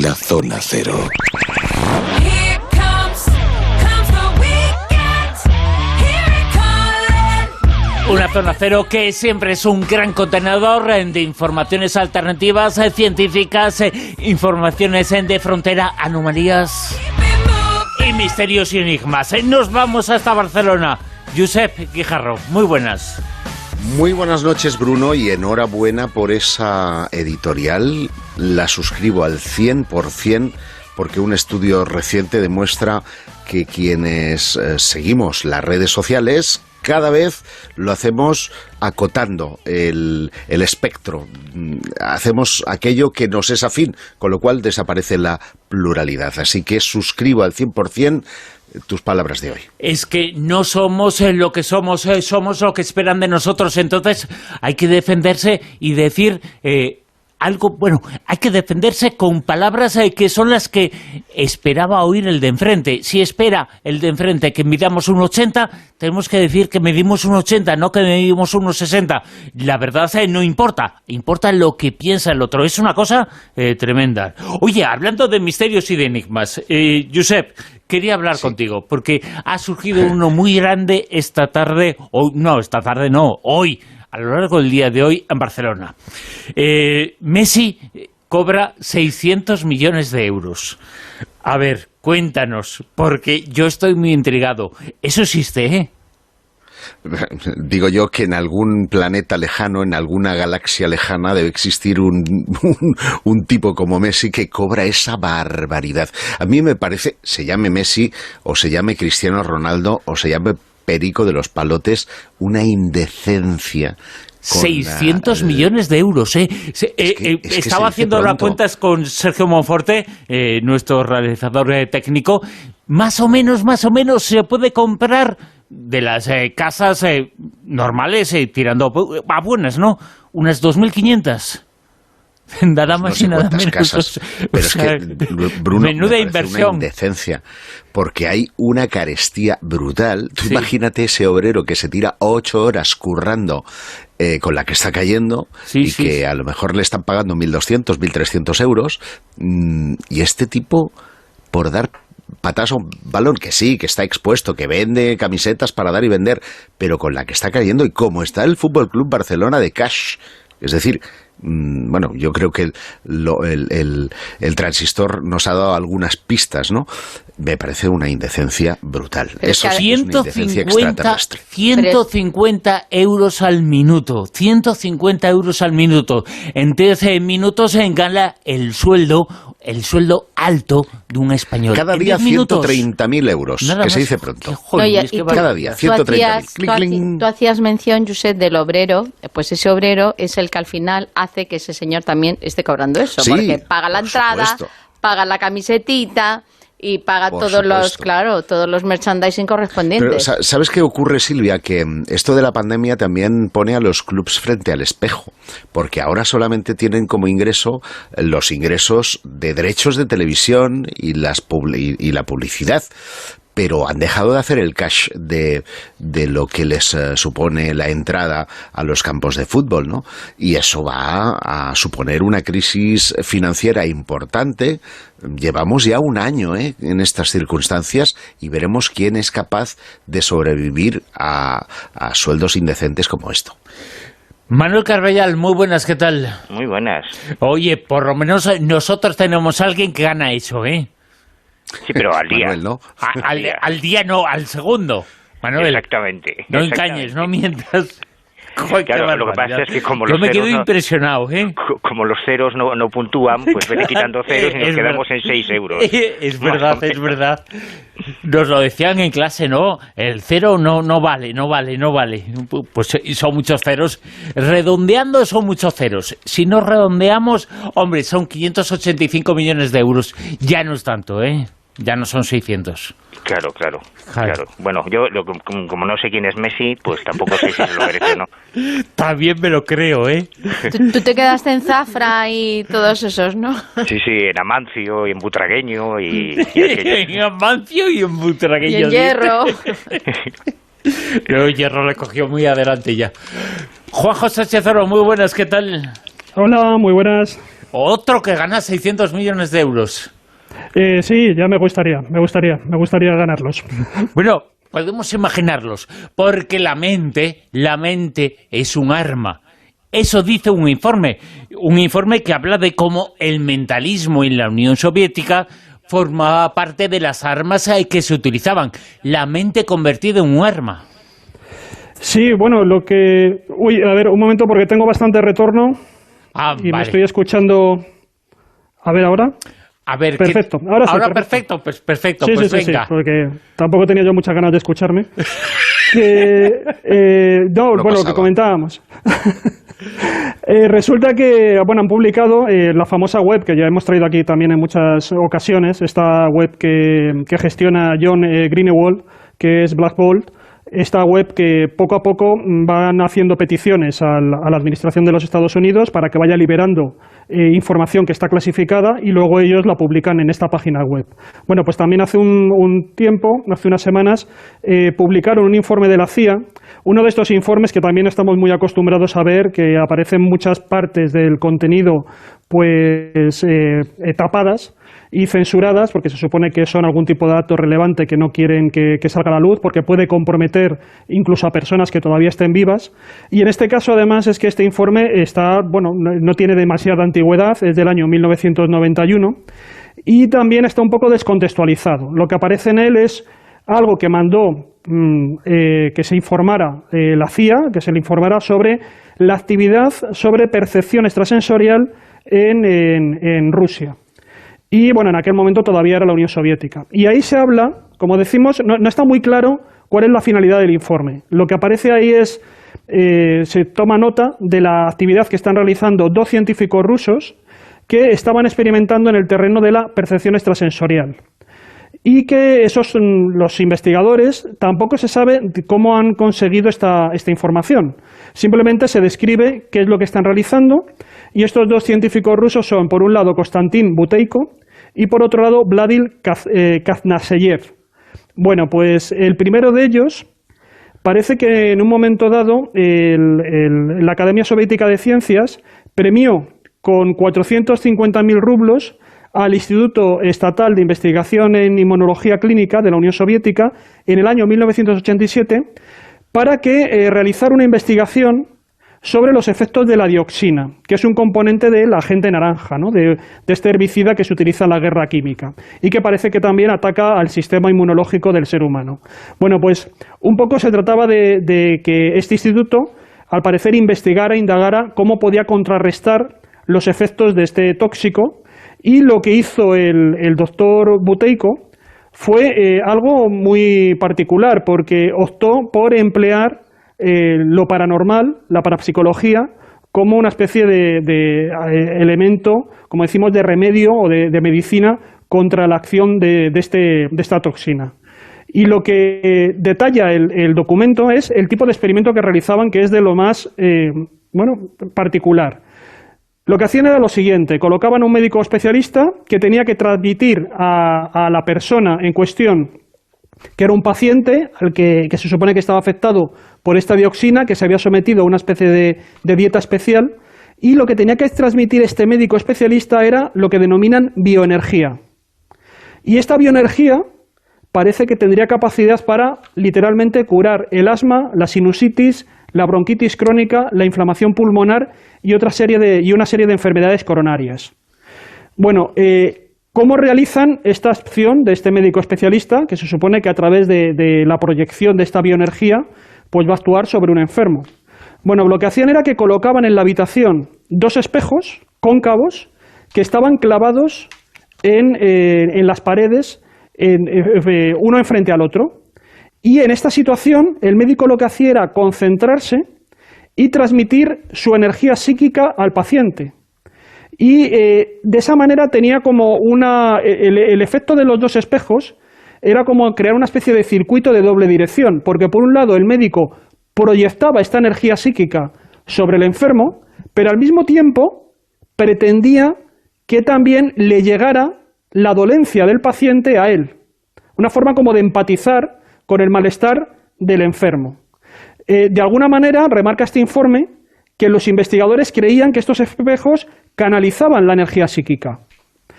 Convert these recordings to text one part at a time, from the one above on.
La Zona Cero. Una Zona Cero que siempre es un gran contenedor de informaciones alternativas, científicas, informaciones de frontera, anomalías y misterios y enigmas. Nos vamos hasta Barcelona. Josep Guijarro, muy buenas. Muy buenas noches, Bruno, y enhorabuena por esa editorial. La suscribo al 100%, porque un estudio reciente demuestra que quienes seguimos las redes sociales cada vez lo hacemos acotando el espectro, hacemos aquello que nos es afín, con lo cual desaparece la pluralidad. Así que suscribo al 100% tus palabras de hoy. Es que no somos lo que somos, somos lo que esperan de nosotros, entonces hay que defenderse y decir algo, bueno, hay que defenderse con palabras que son las que esperaba oír el de enfrente. Si espera el de enfrente que midamos 1,80, tenemos que decir que medimos 1,80, no que medimos 1,60. La verdad no importa, importa lo que piensa el otro. Es una cosa tremenda. Oye, hablando de misterios y de enigmas, Josep, quería hablar contigo, porque ha surgido uno muy grande esta tarde, hoy, a lo largo del día de hoy en Barcelona. Messi cobra 600 millones de euros. A ver, cuéntanos, porque yo estoy muy intrigado. ¿Eso existe, Digo yo que en algún planeta lejano, en alguna galaxia lejana, debe existir un tipo como Messi que cobra esa barbaridad. A mí me parece, se llame Messi, o se llame Cristiano Ronaldo, o se llame Perico de los Palotes, una indecencia. 600 millones de euros, Estaba haciendo las cuentas con Sergio Monforte, nuestro realizador técnico. Más o menos se puede comprar de las casas normales, tirando a buenas, ¿no? Unas 2.500. Nada más y nada menos. Casas, pero es que, Bruno, menuda inversión. Una indecencia, porque hay una carestía brutal. Tú imagínate ese obrero que se tira 8 horas currando con la que está cayendo que a lo mejor le están pagando 1.200, 1.300 euros, y este tipo, por dar patas a un balón, que sí, que está expuesto, que vende camisetas para dar y vender, pero con la que está cayendo, y como está el Fútbol Club Barcelona de cash, es decir, bueno, yo creo que el transistor nos ha dado algunas pistas, ¿no? Me parece una indecencia brutal. Eso sí, es una indecencia extraterrestre. 150 euros al minuto. 150 euros al minuto. En 13 minutos se gana el sueldo alto de un español. Cada día 130.000 euros, que se dice pronto. Cada día 130.000. Tú hacías mención, Josep, del obrero. Pues ese obrero es el que al final hace que ese señor también esté cobrando eso. Sí, porque paga la entrada, paga la camisetita y paga todos los merchandising correspondientes. Pero, ¿sabes qué ocurre, Silvia? Que esto de la pandemia también pone a los clubs frente al espejo, porque ahora solamente tienen como ingreso los ingresos de derechos de televisión y la publicidad, pero han dejado de hacer el cash de lo que les supone la entrada a los campos de fútbol, ¿no? Y eso va a suponer una crisis financiera importante. Llevamos ya un año en estas circunstancias, y veremos quién es capaz de sobrevivir a sueldos indecentes como esto. Manuel Carballal, muy buenas, ¿qué tal? Muy buenas. Oye, por lo menos nosotros tenemos a alguien que gana eso, Sí, pero al día. Manuel, ¿no? Al día no, al segundo. Manuel, exactamente. No engañes, no mientas. Joder, claro, lo que pasa es que como yo los me quedo ceros impresionado, como los ceros no puntúan, pues vete quitando ceros y nos quedamos en 6 euros. Es verdad. Nos lo decían en clase, ¿no? El cero no vale. Pues son muchos ceros. Redondeando son muchos ceros. Si no redondeamos, hombre, son 585 millones de euros. Ya no es tanto, Ya no son 600. Claro. Bueno, yo como no sé quién es Messi, pues tampoco sé si se lo merece o no. También me lo creo, Tú te quedaste en Zafra y todos esos, ¿no? Sí, en Amancio y en Butragueño y en Amancio y en Butragueño. Y en Hierro. Pero Hierro le cogió muy adelante ya. Juan José Chezoro, muy buenas, ¿qué tal? Hola, muy buenas. Otro que gana 600 millones de euros. Sí, ya me gustaría ganarlos. Bueno, podemos imaginarlos, porque la mente es un arma. Eso dice un informe que habla de cómo el mentalismo en la Unión Soviética formaba parte de las armas que se utilizaban. La mente convertida en un arma. Sí, bueno, Uy, a ver, un momento, porque tengo bastante retorno y vale. Me estoy escuchando... A ver, ¿ahora? A ver, perfecto. Ahora sí, perfecto. Pues perfecto, sí, pues sí, venga. Sí, porque tampoco tenía yo muchas ganas de escucharme. Lo que comentábamos. Resulta que han publicado la famosa web que ya hemos traído aquí también en muchas ocasiones, esta web que gestiona John Greenewald, que es Black Bolt. Esta web que poco a poco van haciendo peticiones a la Administración de los Estados Unidos para que vaya liberando información que está clasificada y luego ellos la publican en esta página web. Bueno, pues también hace un tiempo, hace unas semanas, publicaron un informe de la CIA, uno de estos informes que también estamos muy acostumbrados a ver, que aparecen muchas partes del contenido pues tapadas y censuradas, porque se supone que son algún tipo de dato relevante que no quieren que salga a la luz, porque puede comprometer incluso a personas que todavía estén vivas. Y en este caso, además, es que este informe no tiene demasiada antigüedad, es del año 1991, y también está un poco descontextualizado. Lo que aparece en él es algo que mandó que se informara la CIA, que se le informara sobre la actividad sobre percepción extrasensorial en Rusia. Y en aquel momento todavía era la Unión Soviética. Y ahí se habla, como decimos, no está muy claro cuál es la finalidad del informe. Lo que aparece ahí es, se toma nota de la actividad que están realizando 2 científicos rusos que estaban experimentando en el terreno de la percepción extrasensorial. Y que los investigadores tampoco se sabe cómo han conseguido esta información. Simplemente se describe qué es lo que están realizando. Y estos 2 científicos rusos son, por un lado, Konstantin Buteiko y, por otro lado, Vladimir Kaznaseyev. Bueno, pues el primero de ellos parece que en un momento dado la Academia Soviética de Ciencias premió con 450.000 rublos al Instituto Estatal de Investigación en Inmunología Clínica de la Unión Soviética en el año 1987 para que realizara una investigación sobre los efectos de la dioxina, que es un componente del agente naranja, ¿no? de este herbicida que se utiliza en la guerra química y que parece que también ataca al sistema inmunológico del ser humano. Bueno, pues un poco se trataba de que este instituto, al parecer, indagara cómo podía contrarrestar los efectos de este tóxico, y lo que hizo el doctor Buteiko fue algo muy particular, porque optó por emplear lo paranormal, la parapsicología, como una especie de elemento, como decimos, de remedio o de medicina contra la acción de esta toxina. Y lo que detalla el documento es el tipo de experimento que realizaban, que es de lo más particular. Lo que hacían era lo siguiente: colocaban un médico especialista que tenía que transmitir a la persona en cuestión, que era un paciente al que se supone que estaba afectado por esta dioxina, que se había sometido a una especie de dieta especial, y lo que tenía que transmitir este médico especialista era lo que denominan bioenergía. Y esta bioenergía parece que tendría capacidad para literalmente curar el asma, la sinusitis, la bronquitis crónica, la inflamación pulmonar y una serie de enfermedades coronarias. Bueno, ¿cómo realizan esta acción de este médico especialista, que se supone que a través de la proyección de esta bioenergía pues va a actuar sobre un enfermo? Bueno, lo que hacían era que colocaban en la habitación 2 espejos cóncavos que estaban clavados en las paredes, uno enfrente al otro. Y en esta situación el médico lo que hacía era concentrarse y transmitir su energía psíquica al paciente. Y de esa manera tenía como el efecto de los 2 espejos era como crear una especie de circuito de doble dirección, porque por un lado el médico proyectaba esta energía psíquica sobre el enfermo, pero al mismo tiempo pretendía que también le llegara la dolencia del paciente a él. Una forma como de empatizar con el malestar del enfermo. De alguna manera, remarca este informe, que los investigadores creían que estos espejos canalizaban la energía psíquica.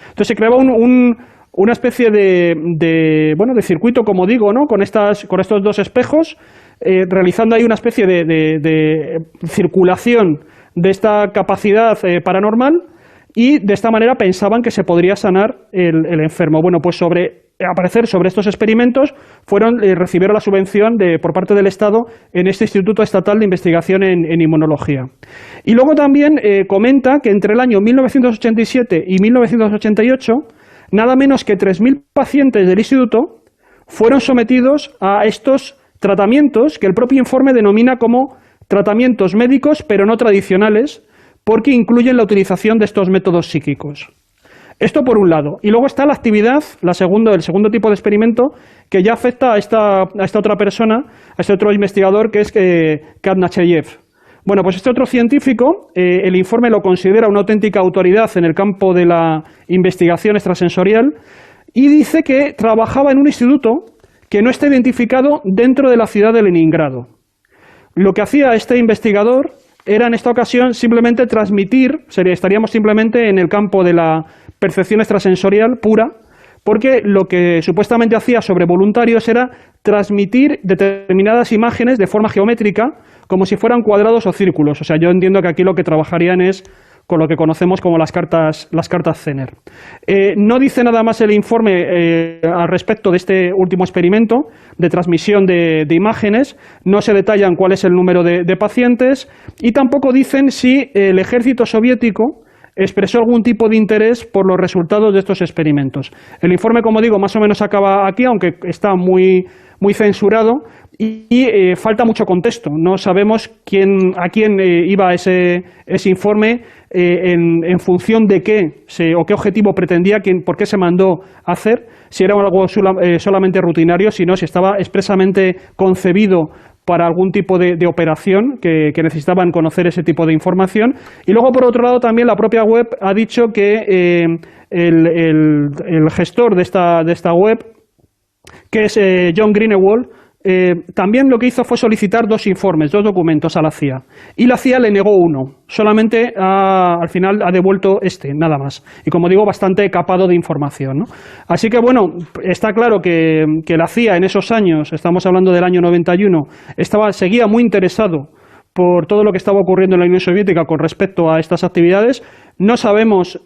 Entonces se creaba una especie de circuito, como digo, ¿no? con estos dos espejos, realizando ahí una especie de circulación de esta capacidad paranormal, y de esta manera pensaban que se podría sanar el enfermo. Bueno, pues sobre estos experimentos recibieron la subvención por parte del Estado en este Instituto Estatal de Investigación en Inmunología. Y luego también comenta que entre el año 1987 y 1988, nada menos que 3.000 pacientes del instituto fueron sometidos a estos tratamientos que el propio informe denomina como tratamientos médicos pero no tradicionales, porque incluyen la utilización de estos métodos psíquicos. Esto por un lado. Y luego está la actividad, el segundo tipo de experimento, que ya afecta a esta otra persona, a este otro investigador, que es Khatnacheyev. Bueno, pues este otro científico, el informe lo considera una auténtica autoridad en el campo de la investigación extrasensorial, y dice que trabajaba en un instituto que no está identificado dentro de la ciudad de Leningrado. Lo que hacía este investigador era en esta ocasión simplemente transmitir, estaríamos simplemente en el campo de la percepción extrasensorial pura, porque lo que supuestamente hacía sobre voluntarios era transmitir determinadas imágenes de forma geométrica, como si fueran cuadrados o círculos. O sea, yo entiendo que aquí lo que trabajarían es con lo que conocemos como las cartas Zener. No dice nada más el informe al respecto de este último experimento de transmisión de imágenes, no se detallan cuál es el número de pacientes, y tampoco dicen si el ejército soviético expresó algún tipo de interés por los resultados de estos experimentos. El informe, como digo, más o menos acaba aquí, aunque está muy censurado, y falta mucho contexto. No sabemos a quién iba ese informe, en función de qué o qué objetivo pretendía, por qué se mandó a hacer, si era algo solamente rutinario, si estaba expresamente concebido para algún tipo de operación que necesitaban conocer ese tipo de información. Y luego, por otro lado, también la propia web ha dicho que el gestor de esta web, que es John Greenewald, también lo que hizo fue solicitar dos documentos a la CIA, y la CIA le negó uno, solamente al final ha devuelto nada más, y como digo, bastante capado de información, ¿no? Así que bueno, está claro que la CIA en esos años, estamos hablando del año 91, seguía muy interesado por todo lo que estaba ocurriendo en la Unión Soviética con respecto a estas actividades. No sabemos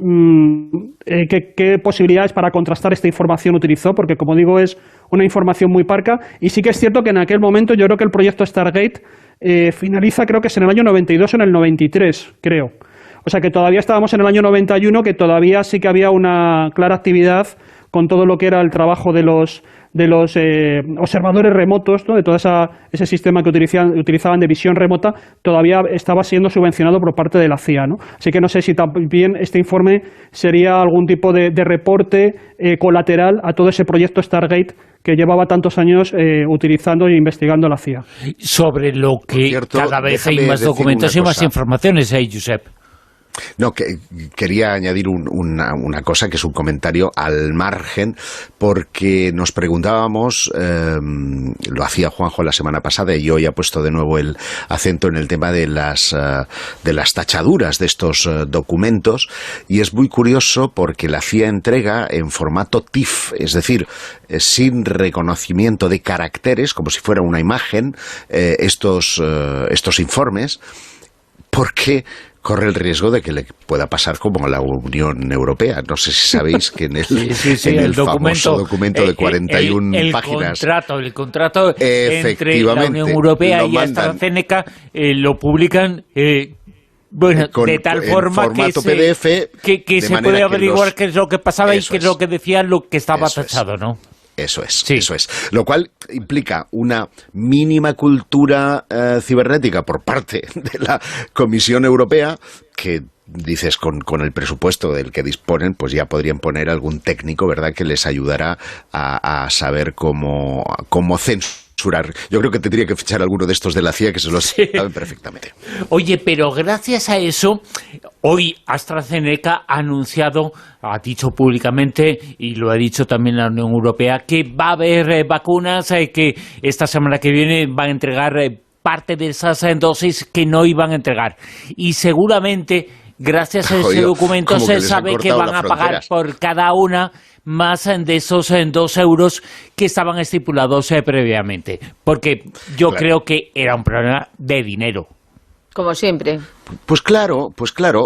qué posibilidades para contrastar esta información utilizó, porque, como digo, es una información muy parca, y sí que es cierto que en aquel momento yo creo que el proyecto Stargate finaliza, creo que es en el año 92 o en el 93, creo. O sea que todavía estábamos en el año 91, que todavía sí que había una clara actividad con todo lo que era el trabajo de los observadores remotos, ¿no? De todo ese sistema que utilizaban de visión remota, todavía estaba siendo subvencionado por parte de la CIA, ¿no? Así que no sé si también este informe sería algún tipo de reporte colateral a todo ese proyecto Stargate que llevaba tantos años utilizando e investigando la CIA. Sobre lo que cierto, cada vez hay más documentos y más informaciones, Josep. No, quería añadir una cosa, que es un comentario al margen, porque nos preguntábamos, lo hacía Juanjo la semana pasada y hoy ha puesto de nuevo el acento en el tema de las tachaduras de estos documentos, y es muy curioso porque la CIA entrega en formato TIFF, es decir, sin reconocimiento de caracteres, como si fuera una imagen, estos informes, porque corre el riesgo de que le pueda pasar como a la Unión Europea. No sé si sabéis que en el famoso documento de 41 páginas... El contrato entre la Unión Europea y AstraZeneca lo publican... de tal forma que se puede averiguar qué es lo que pasaba y qué es lo que decía lo que estaba tachado, ¿no? Eso es. Lo cual implica una mínima cultura cibernética por parte de la Comisión Europea, que dices con el presupuesto del que disponen, pues ya podrían poner algún técnico, ¿verdad?, que les ayudará a saber cómo censurar. Yo creo que tendría que fichar alguno de estos de la CIA que se lo saben perfectamente. Oye, pero gracias a eso, hoy AstraZeneca ha anunciado, ha dicho públicamente, y lo ha dicho también la Unión Europea, que va a haber vacunas que esta semana que viene van a entregar parte de esas dosis que no iban a entregar. Y seguramente gracias a ese documento se sabe que van a pagar por cada una más de esos 2 euros que estaban estipulados previamente. Porque yo creo que era un problema de dinero. Como siempre. Pues claro,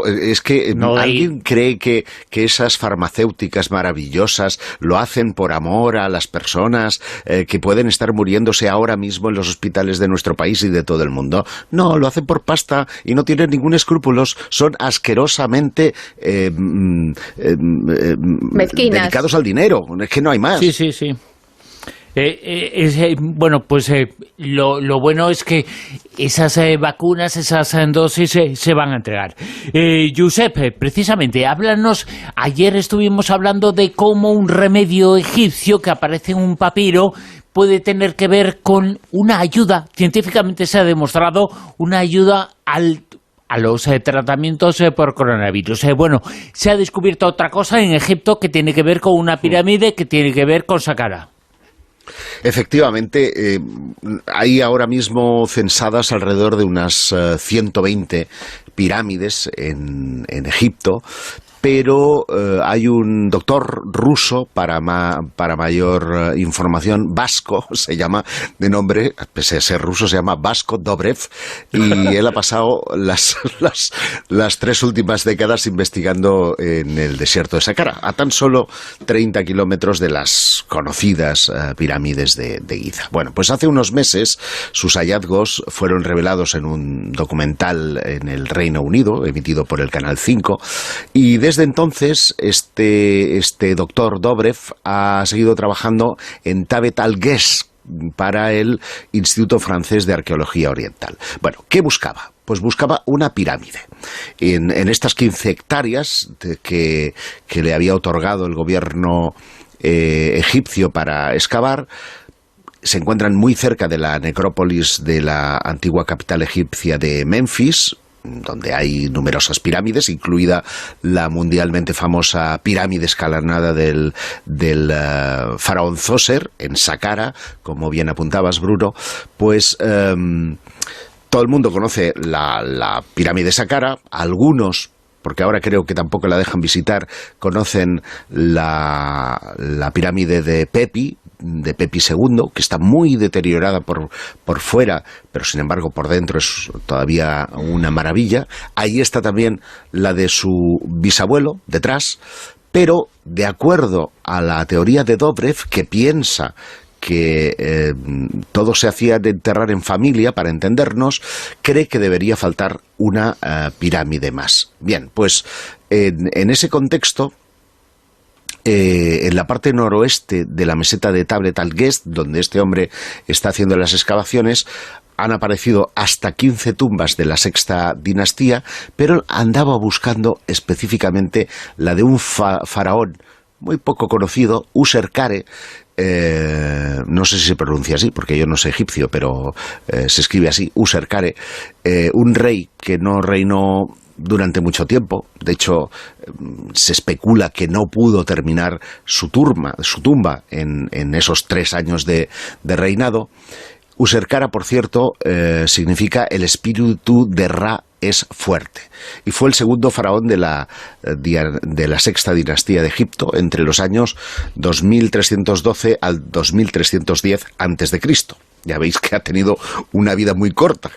es que alguien cree que esas farmacéuticas maravillosas lo hacen por amor a las personas que pueden estar muriéndose ahora mismo en los hospitales de nuestro país y de todo el mundo. No, lo hacen por pasta y no tienen ningún escrúpulo. Son asquerosamente dedicados al dinero. Es que no hay más. Sí. Bueno, pues lo bueno es que esas vacunas, esas dosis se van a entregar. Josep, precisamente, háblanos. Ayer estuvimos hablando de cómo un remedio egipcio que aparece en un papiro puede tener que ver con una ayuda, científicamente se ha demostrado, una ayuda a los tratamientos por coronavirus. Bueno, se ha descubierto otra cosa en Egipto que tiene que ver con una pirámide que tiene que ver con Saqqara. Efectivamente, hay ahora mismo censadas alrededor de unas 120 pirámides en Egipto, pero hay un doctor ruso, para mayor información, vasco, se llama de nombre, pese a ser ruso, se llama Vasko Dobrev, y él ha pasado las 3 últimas décadas investigando en el desierto de Saqqara, a tan solo 30 kilómetros de las conocidas pirámides de Giza. Bueno, pues hace unos meses sus hallazgos fueron revelados en un documental en el Reino Unido, emitido por el Canal 5, y desde entonces este doctor Dobrev ha seguido trabajando en Tabet al-Ges para el Instituto Francés de Arqueología Oriental. Bueno, ¿qué buscaba? Pues buscaba una pirámide. En estas 15 hectáreas que le había otorgado el gobierno egipcio para excavar, se encuentran muy cerca de la necrópolis de la antigua capital egipcia de Menfis, donde hay numerosas pirámides, incluida la mundialmente famosa pirámide escalonada del faraón Zoser, en Saqqara, como bien apuntabas, Bruno. Pues todo el mundo conoce la pirámide de Saqqara, algunos, porque ahora creo que tampoco la dejan visitar, conocen la pirámide de Pepi II, que está muy deteriorada por fuera, pero sin embargo por dentro es todavía una maravilla. Ahí está también la de su bisabuelo, detrás, pero de acuerdo a la teoría de Dobrev, que piensa que todo se hacía de enterrar en familia, para entendernos, cree que debería faltar una pirámide más. Bien, pues en ese contexto, en la parte noroeste de la meseta de Tabet al-Ges, donde este hombre está haciendo las excavaciones, han aparecido hasta 15 tumbas de la sexta dinastía, pero andaba buscando específicamente la de un faraón muy poco conocido, Userkare. No sé si se pronuncia así, porque yo no sé egipcio, pero se escribe así, Userkare, un rey que no reinó durante mucho tiempo. De hecho, se especula que no pudo terminar su tumba en esos 3 años de reinado. Userkara, por cierto, significa el espíritu de Ra es fuerte, y fue el segundo faraón de la sexta dinastía de Egipto entre los años 2312 al 2310 a.C. Ya veis que ha tenido una vida muy corta,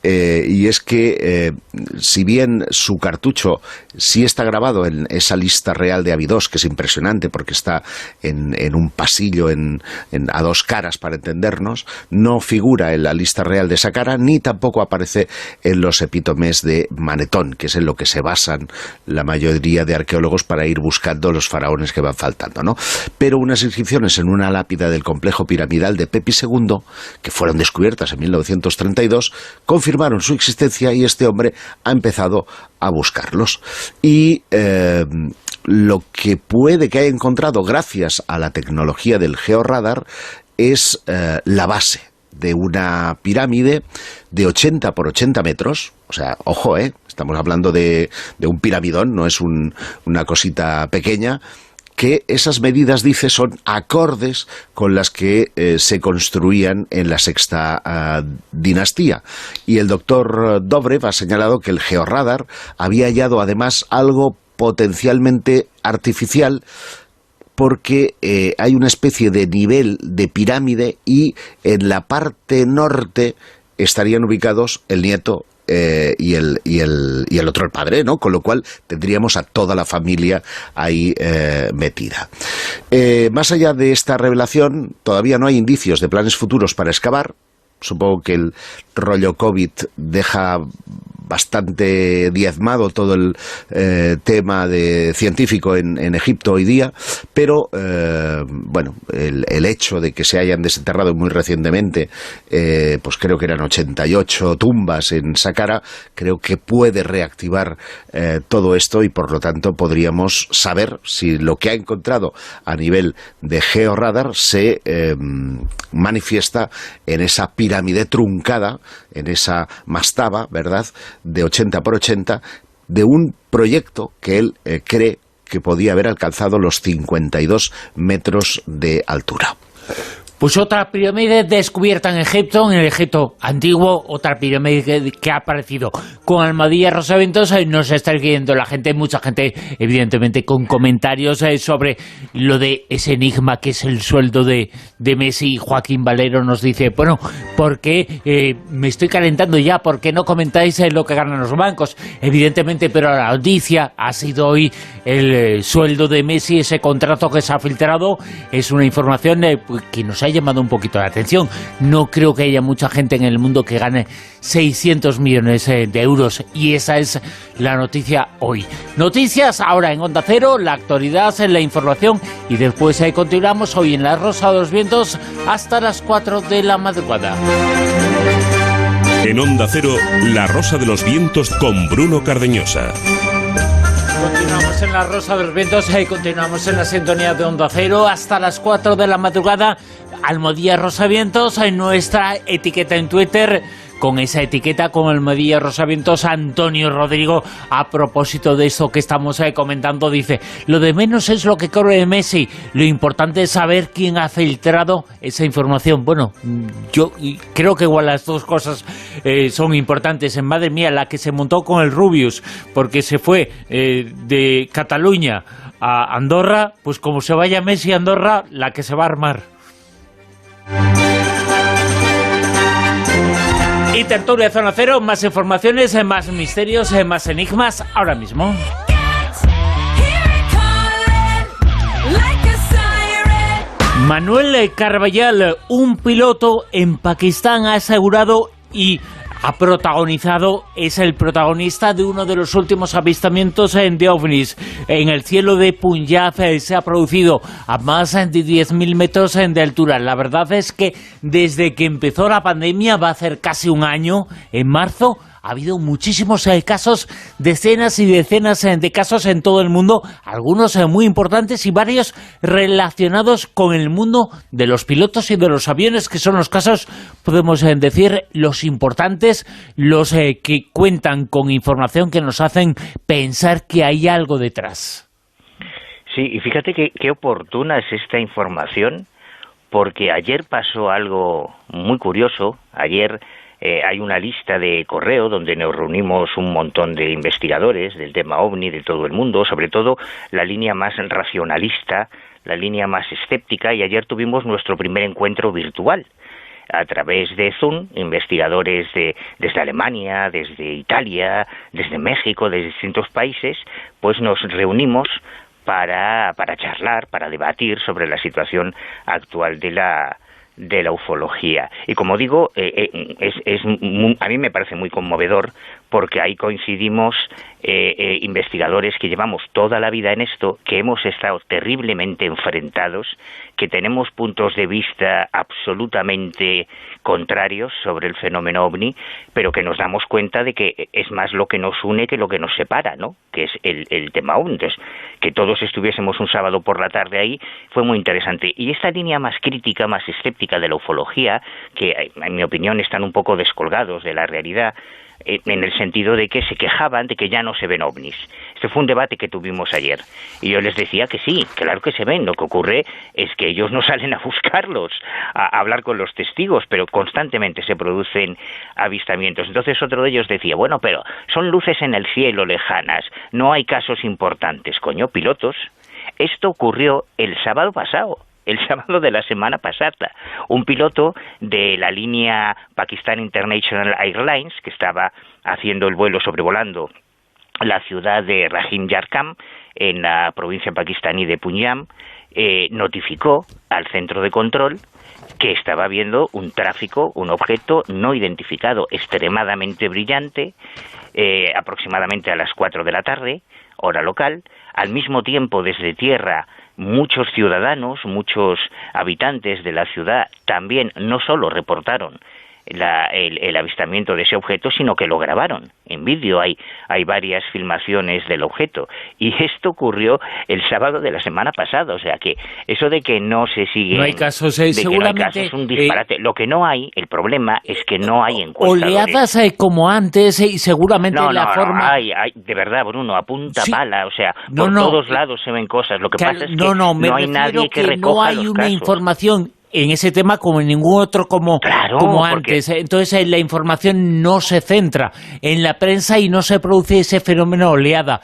y es que si bien su cartucho sí está grabado en esa lista real de Abidos, que es impresionante porque está en un pasillo a 2 caras, para entendernos, no figura en la lista real de Saqqara, ni tampoco aparece en los epítomes de Manetón, que es en lo que se basan la mayoría de arqueólogos para ir buscando los faraones que van faltando, ¿no? Pero unas inscripciones en una lápida del complejo piramidal de Pepi II, que fueron descubiertas en 1932, confirmaron su existencia, y este hombre ha empezado a buscarlos. Y lo que puede que haya encontrado gracias a la tecnología del georradar es la base de una pirámide de 80 por 80 metros, o sea, ojo, estamos hablando de un piramidón, no es una cosita pequeña, que esas medidas, dice, son acordes con las que se construían en la Sexta Dinastía. Y el doctor Dobrev ha señalado que el georradar había hallado además algo potencialmente artificial, porque hay una especie de nivel de pirámide y en la parte norte estarían ubicados el nieto y el otro, el padre, ¿no? Con lo cual tendríamos a toda la familia ahí metida. Más allá de esta revelación, todavía no hay indicios de planes futuros para excavar. Supongo que el rollo COVID deja bastante diezmado todo el tema de científico en Egipto hoy día, pero bueno, el hecho de que se hayan desenterrado muy recientemente, pues creo que eran 88 tumbas en Saqqara, creo que puede reactivar todo esto y por lo tanto podríamos saber si lo que ha encontrado a nivel de georradar se manifiesta en esa pirámide truncada, en esa mastaba, ¿verdad?, de 80 por 80, de un proyecto que él cree que podía haber alcanzado los 52 metros de altura. Pues otra pirámide descubierta en el Egipto antiguo, otra pirámide que ha aparecido con Almadía Rosavientos. Nos está escribiendo la gente, mucha gente, evidentemente, con comentarios sobre lo de ese enigma que es el sueldo de Messi. Joaquín Valero nos dice, bueno, ¿por qué me estoy calentando ya? ¿Por qué no comentáis lo que ganan los bancos? Evidentemente, pero la noticia ha sido hoy el sueldo de Messi, ese contrato que se ha filtrado. Es una información que nos ha llamado un poquito la atención. No creo que haya mucha gente en el mundo que gane 600 millones de euros y esa es la noticia hoy. Noticias ahora en Onda Cero, la actualidad, en la información y después continuamos hoy en La Rosa de los Vientos hasta las 4 de la madrugada. En Onda Cero, La Rosa de los Vientos con Bruno Cardeñosa. Continuamos en La Rosa de los Vientos y continuamos en la sintonía de Onda Cero hasta las 4 de la madrugada. Almadía Rosavientos, en nuestra etiqueta en Twitter, con esa etiqueta, con Almadía Rosavientos. Antonio Rodrigo, a propósito de esto que estamos comentando, dice, lo de menos es lo que corre de Messi, lo importante es saber quién ha filtrado esa información. Bueno, yo creo que igual las dos cosas son importantes. Madre mía, la que se montó con el Rubius, porque se fue de Cataluña a Andorra, pues como se vaya Messi a Andorra, la que se va a armar. Y tertulia Zona Cero, más informaciones, más misterios, más enigmas, ahora mismo. Manuel Carballal, un piloto en Pakistán, ha asegurado y ha protagonizado, es el protagonista de uno de los últimos avistamientos de ovnis. En el cielo de Punjab se ha producido a más de 10.000 metros de altura. La verdad es que desde que empezó la pandemia, va a hacer casi un año, en marzo, ha habido muchísimos casos, decenas y decenas de casos en todo el mundo, algunos muy importantes y varios relacionados con el mundo de los pilotos y de los aviones, que son los casos, podemos decir, los importantes, los que cuentan con información que nos hacen pensar que hay algo detrás. Sí, y fíjate qué oportuna es esta información, porque ayer pasó algo muy curioso. Ayer hay una lista de correo donde nos reunimos un montón de investigadores del tema OVNI de todo el mundo, sobre todo la línea más racionalista, la línea más escéptica, y ayer tuvimos nuestro primer encuentro virtual a través de Zoom, investigadores desde Alemania, desde Italia, desde México, de distintos países, pues nos reunimos para charlar, para debatir sobre la situación actual de la ufología. Y como digo, a mí me parece muy conmovedor, porque ahí coincidimos investigadores que llevamos toda la vida en esto, que hemos estado terriblemente enfrentados, que tenemos puntos de vista absolutamente contrarios sobre el fenómeno OVNI, pero que nos damos cuenta de que es más lo que nos une que lo que nos separa, ¿no? Que es el tema OVNI. Entonces, que todos estuviésemos un sábado por la tarde ahí fue muy interesante. Y esta línea más crítica, más escéptica de la ufología, que en mi opinión están un poco descolgados de la realidad, en el sentido de que se quejaban de que ya no se ven ovnis. Este fue un debate que tuvimos ayer. Y yo les decía que sí, claro que se ven. Lo que ocurre es que ellos no salen a buscarlos, a hablar con los testigos, pero constantemente se producen avistamientos. Entonces otro de ellos decía, bueno, pero son luces en el cielo lejanas, no hay casos importantes. Coño, pilotos, esto ocurrió el sábado pasado. El sábado de la semana pasada, un piloto de la línea Pakistan International Airlines, que estaba haciendo el vuelo sobrevolando la ciudad de Rahim Yarkam, en la provincia pakistaní de Punjab, notificó al centro de control que estaba viendo un tráfico, un objeto no identificado, extremadamente brillante, aproximadamente a las 4 de la tarde, hora local. Al mismo tiempo, desde tierra, muchos ciudadanos, muchos habitantes de la ciudad también no solo reportaron el avistamiento de ese objeto, sino que lo grabaron en vídeo. Hay varias filmaciones del objeto, y esto ocurrió el sábado de la semana pasada. O sea que eso de que no se sigue, no hay casos, seguramente no hay casos, es un disparate. Lo que no hay, el problema es que no hay encuestadores. Oleadas como antes, y seguramente forma... hay, de verdad, Bruno, a punta pala, o sea, por todos lados se ven cosas. Lo que pasa es que no hay nadie que recoja no hay los una casos. Información en ese tema como en ningún otro, como antes. Entonces la información no se centra en la prensa y no se produce ese fenómeno oleada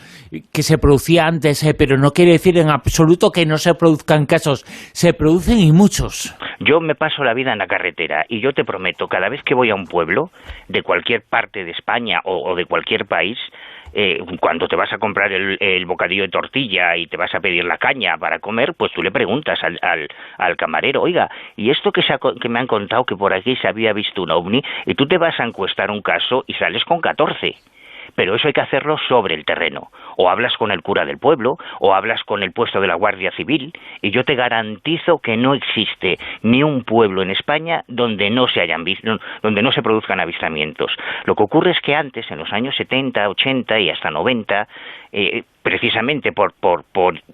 que se producía antes, pero no quiere decir en absoluto que no se produzcan casos. Se producen, y muchos. Yo me paso la vida en la carretera y yo te prometo, cada vez que voy a un pueblo de cualquier parte de España o de cualquier país, cuando te vas a comprar el bocadillo de tortilla y te vas a pedir la caña para comer, pues tú le preguntas al camarero, oiga, ¿y esto que me han contado que por aquí se había visto un ovni? Y tú te vas a encuestar un caso y sales con 14. Pero eso hay que hacerlo sobre el terreno. O hablas con el cura del pueblo, o hablas con el puesto de la Guardia Civil, y yo te garantizo que no existe ni un pueblo en España donde no se produzcan avistamientos. Lo que ocurre es que antes, en los años 70, 80 y hasta 90, precisamente por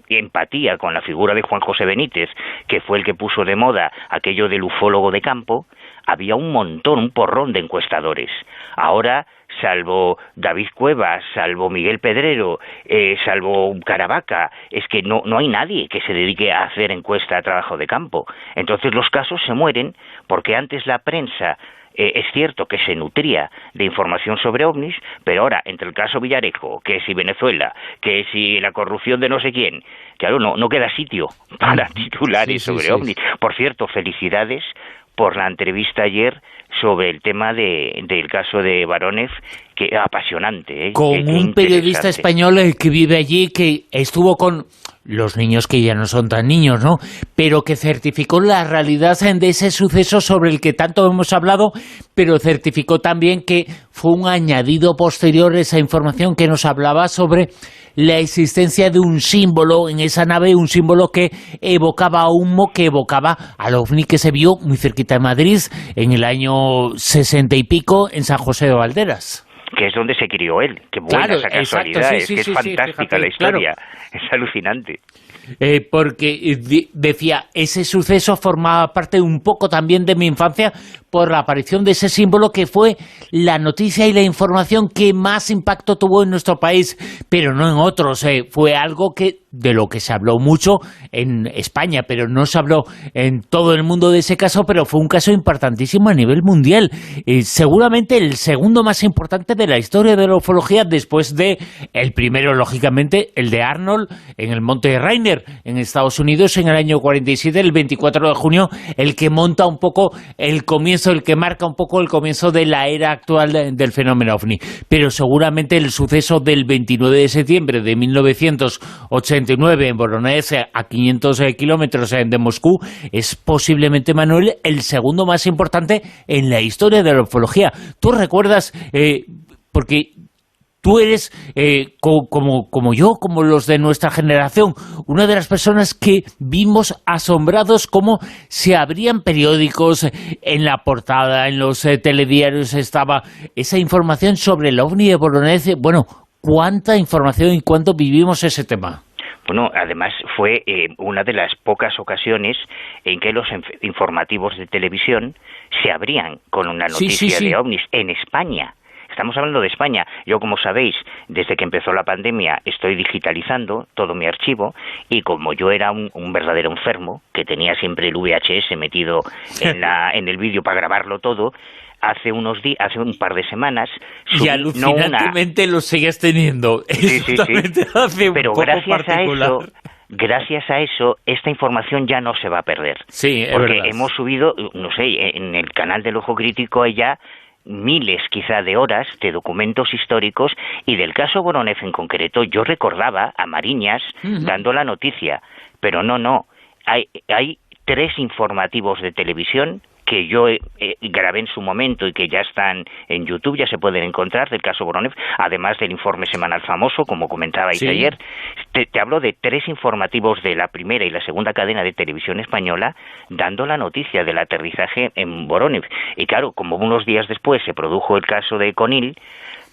empatía con la figura de Juan José Benítez, que fue el que puso de moda aquello del ufólogo de campo, había un porrón de encuestadores. Ahora, salvo David Cuevas, salvo Miguel Pedrero, salvo Caravaca, es que no hay nadie que se dedique a hacer encuesta a trabajo de campo. Entonces los casos se mueren porque antes la prensa es cierto que se nutría de información sobre ovnis, pero ahora, entre el caso Villarejo, que si Venezuela, que si la corrupción de no sé quién, claro, no queda sitio para titulares sobre ovnis. Por cierto, felicidades por la entrevista ayer sobre el tema del caso de Barones, que apasionante. Con un periodista español que vive allí, que estuvo con los niños, que ya no son tan niños, ¿no?, pero que certificó la realidad de ese suceso sobre el que tanto hemos hablado, pero certificó también que fue un añadido posterior esa información que nos hablaba sobre la existencia de un símbolo en esa nave, un símbolo que evocaba humo, que evocaba al ovni que se vio muy cerquita de Madrid en el año 60 y pico en San José de Valderas. Que es donde se crió él. Qué buena esa casualidad, es fantástica, fíjate, la historia, es alucinante. Porque decía, ese suceso formaba parte un poco también de mi infancia por la aparición de ese símbolo, que fue la noticia y la información que más impacto tuvo en nuestro país, pero no en otros. Fue algo de lo que se habló mucho en España, pero no se habló en todo el mundo de ese caso, pero fue un caso importantísimo a nivel mundial. Seguramente el segundo más importante de la historia de la ufología, después de el primero, lógicamente, el de Arnold en el Monte Rainier, en Estados Unidos, en el año 47, el 24 de junio, el que monta un poco el comienzo, el que marca un poco el comienzo de la era actual del fenómeno OVNI. Pero seguramente el suceso del 29 de septiembre de 1989 en Voronezh, a 500 kilómetros de Moscú, es posiblemente, Manuel, el segundo más importante en la historia de la ufología. ¿Tú recuerdas, porque tú eres, como yo, como los de nuestra generación, una de las personas que vimos asombrados cómo se abrían periódicos, en la portada, en los telediarios estaba esa información sobre el OVNI de Voronezh? Bueno, ¿cuánta información y cuánto vivimos ese tema? Bueno, además fue una de las pocas ocasiones en que los informativos de televisión se abrían con una noticia de ovnis en España. Estamos hablando de España. Yo, como sabéis, desde que empezó la pandemia estoy digitalizando todo mi archivo, y como yo era un verdadero enfermo, que tenía siempre el VHS metido en el vídeo para grabarlo todo, hace un par de semanas y alucinantemente lo sigues teniendo. Sí. Pero gracias a eso, esta información ya no se va a perder. Sí, es porque verdad. hemos subido, no sé, en el canal del Ojo Crítico hay ya miles quizá de horas de documentos históricos, y del caso Voronezh en concreto yo recordaba a Mariñas dando la noticia, pero no, hay 3 informativos de televisión que yo grabé en su momento y que ya están en YouTube, ya se pueden encontrar, del caso Voronezh, además del informe semanal famoso, como comentabais ayer. Te hablo de 3 informativos de la primera y la segunda cadena de televisión española dando la noticia del aterrizaje en Voronezh. Y claro, como unos días después se produjo el caso de Conil,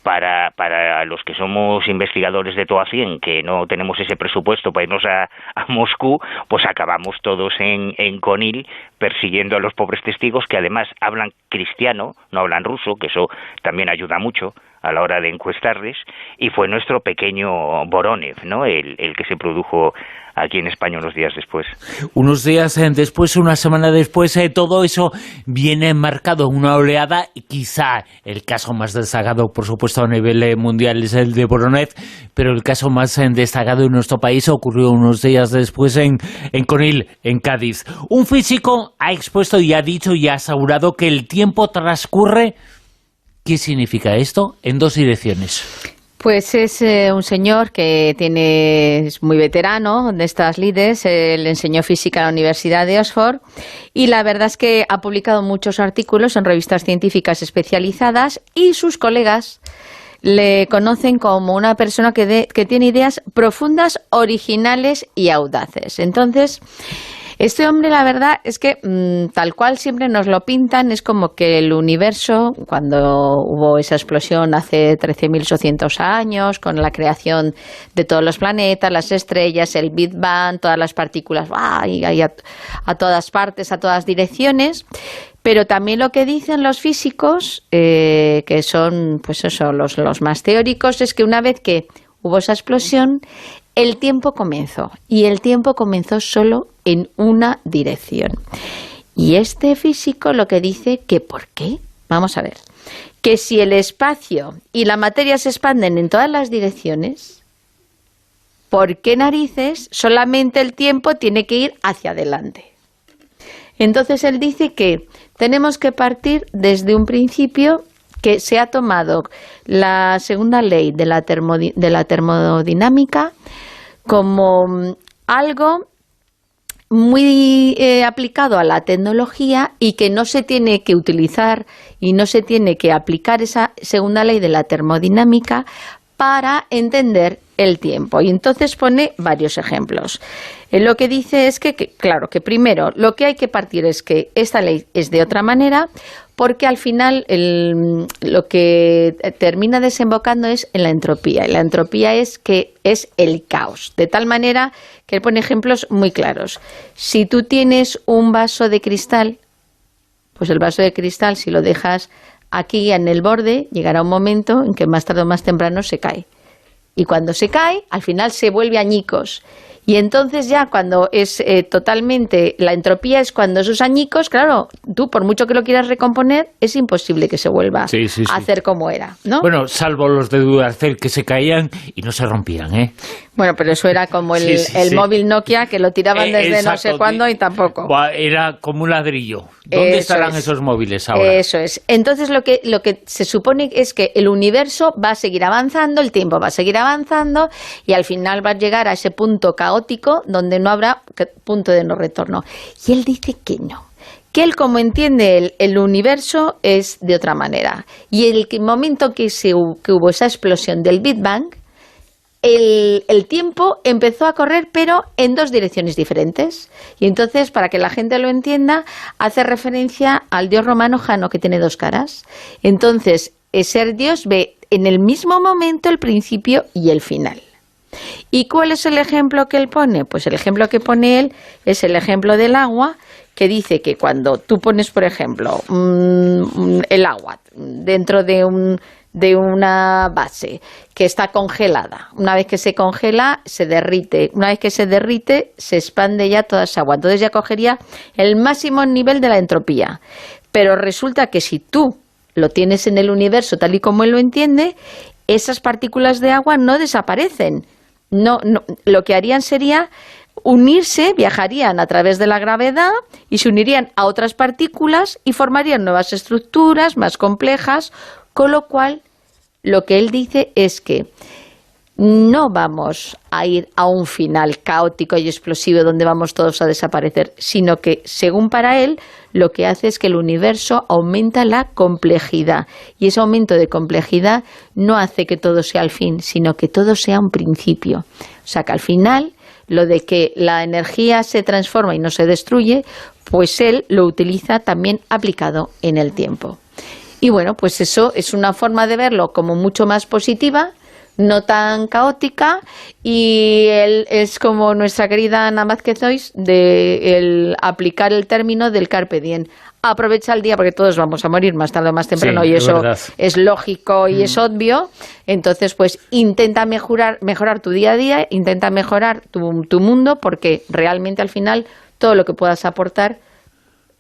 para los que somos investigadores de Toacien, que no tenemos ese presupuesto para irnos a Moscú, pues acabamos todos en Conil persiguiendo a los pobres testigos, que además hablan cristiano, no hablan ruso, que eso también ayuda mucho a la hora de encuestarles, y fue nuestro pequeño Voronezh, ¿no? El que se produjo aquí en España unos días después. Unos días después, una semana después, todo eso viene marcado en una oleada, y quizá el caso más destacado, por supuesto, a nivel mundial es el de Voronezh, pero el caso más destacado en nuestro país ocurrió unos días después en Conil, en Cádiz. Un físico ha expuesto y ha dicho y ha asegurado que el tiempo transcurre. ¿Qué significa esto? En 2 direcciones. Pues es un señor que es muy veterano de estas lides, le enseñó física en la Universidad de Oxford, y la verdad es que ha publicado muchos artículos en revistas científicas especializadas, y sus colegas le conocen como una persona que tiene ideas profundas, originales y audaces. Entonces, este hombre, la verdad es que tal cual siempre nos lo pintan, es como que el universo, cuando hubo esa explosión hace 13.800 años, con la creación de todos los planetas, las estrellas, el Big Bang, todas las partículas, y a todas partes, a todas direcciones. Pero también lo que dicen los físicos, que son pues eso, los más teóricos, es que una vez que hubo esa explosión, el tiempo comenzó, y el tiempo comenzó solo en una dirección. Y este físico lo que dice que ¿por qué? Vamos a ver, que si el espacio y la materia se expanden en todas las direcciones, ¿por qué narices solamente el tiempo tiene que ir hacia adelante? Entonces él dice que tenemos que partir desde un principio que se ha tomado la segunda ley de la termodinámica como algo muy aplicado a la tecnología, y que no se tiene que utilizar y no se tiene que aplicar esa segunda ley de la termodinámica para entender el tiempo. Y entonces pone varios ejemplos. Lo que dice es que, claro, que primero lo que hay que partir es que esta ley es de otra manera, porque al final lo que termina desembocando es en la entropía. Y la entropía es que es el caos. De tal manera que él pone ejemplos muy claros. Si tú tienes un vaso de cristal, pues el vaso de cristal, si lo dejas aquí en el borde, llegará un momento en que más tarde o más temprano se cae. Y cuando se cae, al final se vuelve añicos. Y entonces ya cuando es totalmente, la entropía es cuando esos añicos, claro, tú por mucho que lo quieras recomponer, es imposible que se vuelva a hacer como era, ¿no? Bueno, salvo los de Duracell, que se caían y no se rompían, ¿eh? Bueno, pero eso era como el móvil Nokia, que lo tiraban desde exacto, no sé cuándo y tampoco. Era como un ladrillo. ¿Dónde estarán esos móviles ahora? Eso es. Entonces lo que se supone es que el universo va a seguir avanzando, el tiempo va a seguir avanzando, y al final va a llegar a ese punto caótico donde no habrá punto de no retorno. Y él dice que no. Que él, como entiende el universo, es de otra manera. Y el momento que hubo esa explosión del Big Bang, el tiempo empezó a correr, pero en 2 direcciones diferentes. Y entonces, para que la gente lo entienda, hace referencia al dios romano Jano, que tiene 2 caras. Entonces, ese dios ve en el mismo momento el principio y el final. ¿Y cuál es el ejemplo que él pone? Pues el ejemplo que pone él es el ejemplo del agua, que dice que cuando tú pones, por ejemplo, el agua dentro de de una base que está congelada. Una vez que se congela, se derrite. Una vez que se derrite, se expande ya toda esa agua. Entonces ya cogería el máximo nivel de la entropía. Pero resulta que si tú lo tienes en el universo tal y como él lo entiende, esas partículas de agua no desaparecen. No, lo que harían sería unirse, viajarían a través de la gravedad y se unirían a otras partículas y formarían nuevas estructuras más complejas, con lo cual lo que él dice es que no vamos a ir a un final caótico y explosivo donde vamos todos a desaparecer, sino que, según para él, lo que hace es que el universo aumenta la complejidad. Y ese aumento de complejidad no hace que todo sea el fin, sino que todo sea un principio. O sea, que al final, lo de que la energía se transforma y no se destruye, pues él lo utiliza también aplicado en el tiempo. Y bueno, pues eso es una forma de verlo como mucho más positiva, no tan caótica, y él es como nuestra querida Ana Vázquez Ois de el aplicar el término del carpe diem. Aprovecha el día porque todos vamos a morir más tarde o más temprano, y eso es lógico y es obvio. Entonces, pues intenta mejorar tu día a día, intenta mejorar tu mundo, porque realmente al final todo lo que puedas aportar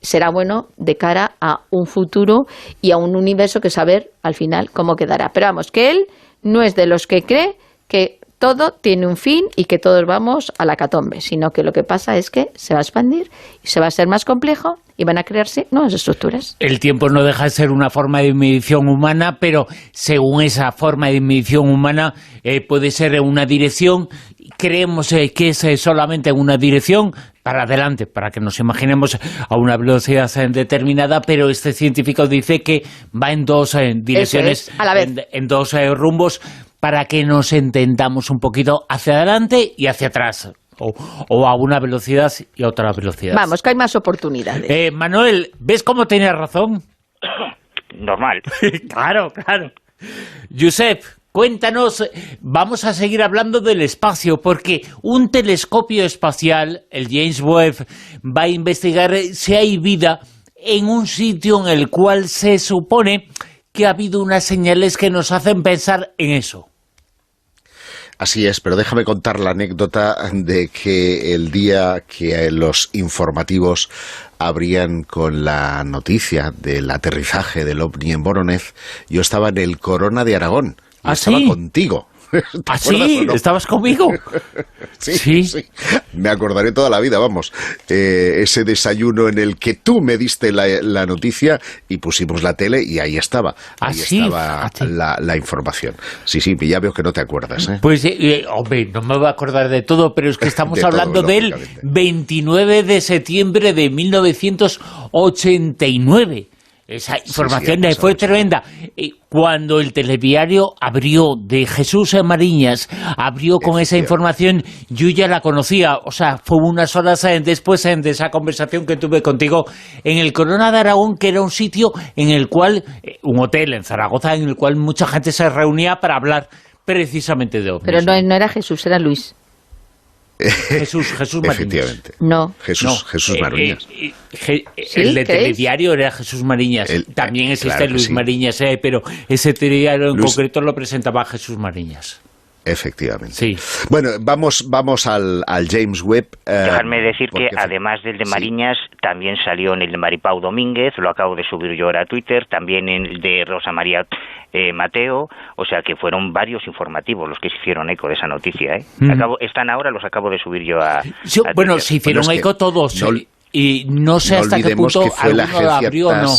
será bueno de cara a un futuro y a un universo que saber al final cómo quedará. Pero vamos, que él no es de los que cree que todo tiene un fin y que todos vamos a la hecatombe, sino que lo que pasa es que se va a expandir y se va a ser más complejo y van a crearse nuevas estructuras. El tiempo no deja de ser una forma de medición humana, pero según esa forma de medición humana puede ser en una dirección. Creemos que es solamente en una dirección para adelante, para que nos imaginemos a una velocidad determinada, pero este científico dice que va en dos direcciones, a la vez. En dos rumbos, para que nos entendamos un poquito hacia adelante y hacia atrás, o a una velocidad y a otra velocidad. Vamos, que hay más oportunidades. Manuel, ¿ves cómo tienes razón? Normal. Claro. Josep, cuéntanos, vamos a seguir hablando del espacio, porque un telescopio espacial, el James Webb, va a investigar si hay vida en un sitio en el cual se supone que ha habido unas señales que nos hacen pensar en eso. Así es, pero déjame contar la anécdota de que el día que los informativos abrían con la noticia del aterrizaje del OVNI en Voronezh, yo estaba en el Corona de Aragón. Y estaba contigo. ¿Ah, sí? ¿No? ¿Estabas conmigo? Sí. Me acordaré toda la vida, vamos. Ese desayuno en el que tú me diste la noticia y pusimos la tele y ahí estaba. Estaba la información. Sí, ya veo que no te acuerdas. Pues, hombre, no me voy a acordar de todo, pero es que estamos hablando del 29 de septiembre de 1989. Esa información fue tremenda. Cuando el telediario abrió de Jesús Mariñas, abrió con esa información, yo ya la conocía. O sea, fue unas horas después de esa conversación que tuve contigo en el Corona de Aragón, que era un sitio en el cual, un hotel en Zaragoza, en el cual mucha gente se reunía para hablar precisamente de ovnis. Pero no era Jesús, era Luis. Jesús Mariñas. Efectivamente. No. Jesús Mariñas. El de telediario era Jesús Mariñas. También existe Luis Mariñas, pero ese telediario en concreto lo presentaba Jesús Mariñas. Efectivamente. Sí. Bueno, vamos al James Webb. Dejadme decir que además del de Mariñas, también salió en el de Maripau Domínguez, lo acabo de subir yo ahora a Twitter, también en el de Rosa María Mateo, o sea que fueron varios informativos los que se hicieron eco de esa noticia. Están ahora, los acabo de subir yo a bueno, se hicieron eco todos, y no sé hasta qué punto alguno lo abrió o no.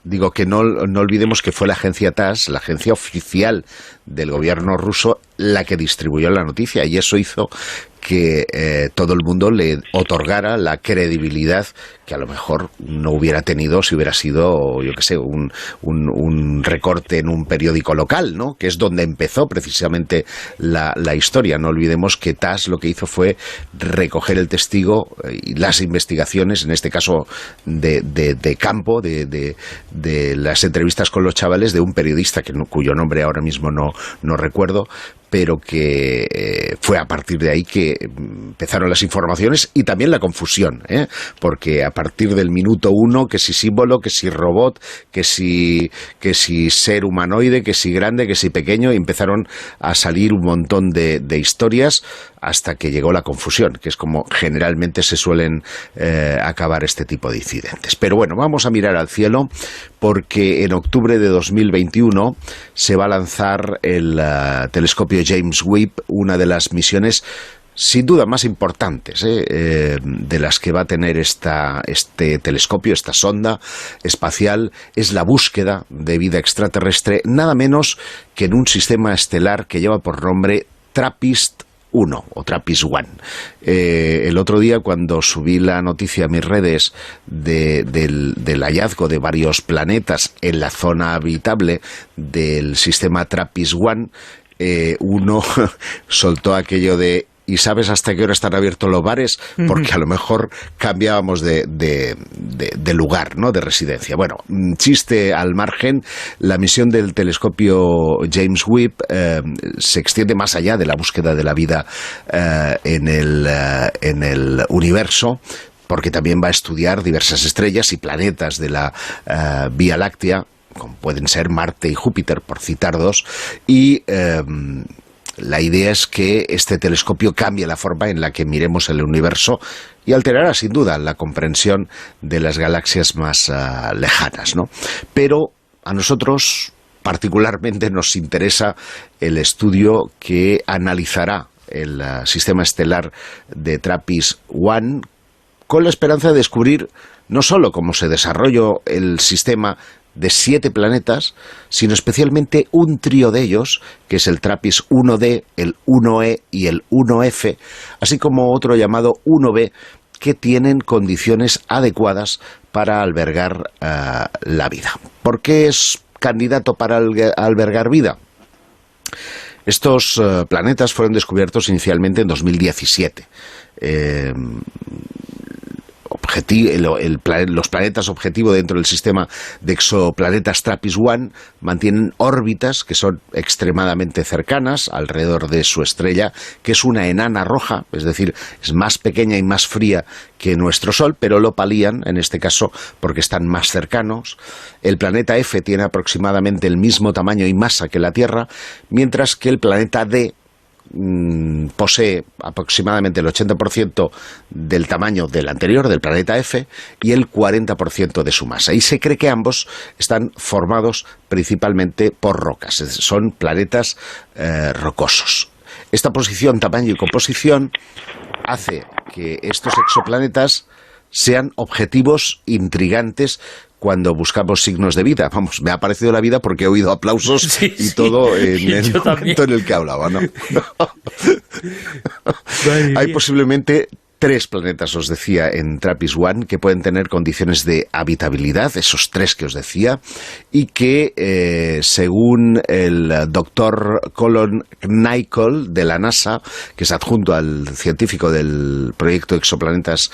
Digo que no olvidemos que fue la agencia TASS, la agencia oficial del gobierno ruso, la que distribuyó la noticia, y eso hizo que todo el mundo le otorgara la credibilidad que a lo mejor no hubiera tenido si hubiera sido, yo qué sé, un recorte en un periódico local, ¿no? Que es donde empezó precisamente la historia. No olvidemos que TASS lo que hizo fue recoger el testigo y las investigaciones, en este caso de campo, de las entrevistas con los chavales de un periodista cuyo nombre ahora mismo no recuerdo, pero que fue a partir de ahí que empezaron las informaciones y también la confusión, porque a partir del minuto 1, que si símbolo, que si robot, que si ser humanoide, que si grande, que si pequeño, y empezaron a salir un montón de historias hasta que llegó la confusión, que es como generalmente se suelen acabar este tipo de incidentes. Pero bueno, vamos a mirar al cielo, porque en octubre de 2021 se va a lanzar el telescopio James Webb, una de las misiones sin duda más importantes de las que va a tener este telescopio, esta sonda espacial. Es la búsqueda de vida extraterrestre, nada menos que en un sistema estelar que lleva por nombre TRAPPIST-1 o TRAPPIST-1. El otro día, cuando subí la noticia a mis redes del hallazgo de varios planetas en la zona habitable del sistema TRAPPIST-1, uno soltó aquello de: ¿y sabes hasta qué hora están abiertos los bares? Porque a lo mejor cambiábamos de lugar, ¿no?, de residencia. Bueno, chiste al margen, la misión del telescopio James Webb se extiende más allá de la búsqueda de la vida en el universo, porque también va a estudiar diversas estrellas y planetas de la Vía Láctea, como pueden ser Marte y Júpiter, por citar dos, y la idea es que este telescopio cambie la forma en la que miremos el universo y alterará sin duda la comprensión de las galaxias más lejanas, ¿no? Pero a nosotros particularmente nos interesa el estudio que analizará el sistema estelar de TRAPPIST-1 con la esperanza de descubrir no solo cómo se desarrolló el sistema de 7 planetas, sino especialmente un trío de ellos, que es el TRAPPIST-1D, el 1E y el 1F, así como otro llamado 1B, que tienen condiciones adecuadas para albergar la vida. ¿Por qué es candidato para albergar vida? Estos planetas fueron descubiertos inicialmente en 2017. Los planetas objetivo dentro del sistema de exoplanetas TRAPPIST-1 mantienen órbitas que son extremadamente cercanas alrededor de su estrella, que es una enana roja, es decir, es más pequeña y más fría que nuestro Sol, pero lo palían en este caso porque están más cercanos. El planeta F tiene aproximadamente el mismo tamaño y masa que la Tierra, mientras que el planeta D posee aproximadamente el 80% del tamaño del anterior, del planeta F, y el 40% de su masa. Y se cree que ambos están formados principalmente por rocas, son planetas rocosos. Esta posición, tamaño y composición hace que estos exoplanetas sean objetivos intrigantes cuando buscamos signos de vida. Vamos, me ha parecido la vida porque he oído aplausos y todo en el momento en el que hablaba, ¿no? Hay posiblemente 3 planetas, os decía, en TRAPPIST-1 que pueden tener condiciones de habitabilidad, esos 3 que os decía, y que según el doctor Colin Nicholl de la NASA, que es adjunto al científico del proyecto Exoplanetas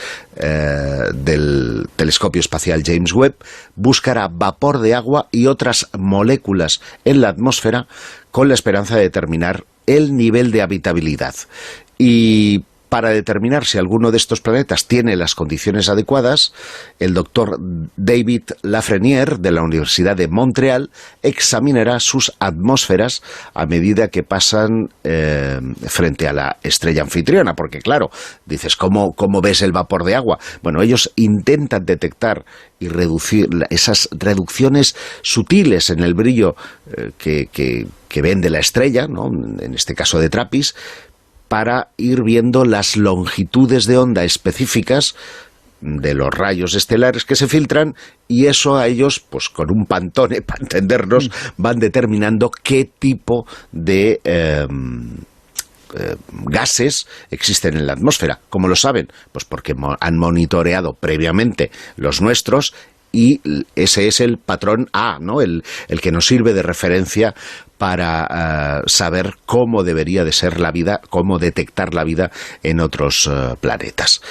del telescopio espacial James Webb, buscará vapor de agua y otras moléculas en la atmósfera con la esperanza de determinar el nivel de habitabilidad. Y para determinar si alguno de estos planetas tiene las condiciones adecuadas, el doctor David Lafreniere de la Universidad de Montreal examinará sus atmósferas a medida que pasan frente a la estrella anfitriona, porque claro, dices, ¿cómo ves el vapor de agua? Bueno, ellos intentan detectar y reducir esas reducciones sutiles en el brillo que ven de la estrella, ¿no?, en este caso de TRAPPIST, para ir viendo las longitudes de onda específicas de los rayos estelares que se filtran, y eso a ellos, pues con un Pantone, para entendernos, van determinando qué tipo de gases existen en la atmósfera. ¿Cómo lo saben? Pues porque han monitoreado previamente los nuestros y ese es el patrón A, ¿no? El que nos sirve de referencia para saber cómo debería de ser la vida, cómo detectar la vida en otros planetas.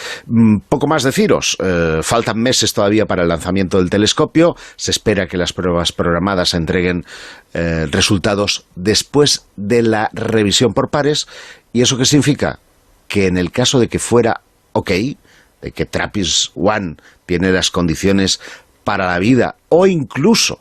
Poco más deciros, faltan meses todavía para el lanzamiento del telescopio, se espera que las pruebas programadas entreguen resultados después de la revisión por pares. ¿Y eso qué significa? Que en el caso de que fuera ok, de que TRAPPIST-1 tiene las condiciones para la vida, o incluso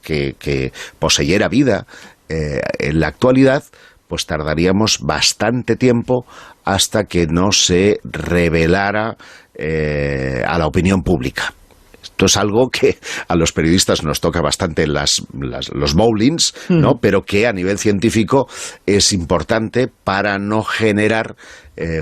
que poseyera vida en la actualidad, pues tardaríamos bastante tiempo hasta que no se revelara a la opinión pública. Esto es algo que a los periodistas nos toca bastante en los bowlings, ¿no? Pero que a nivel científico es importante para no generar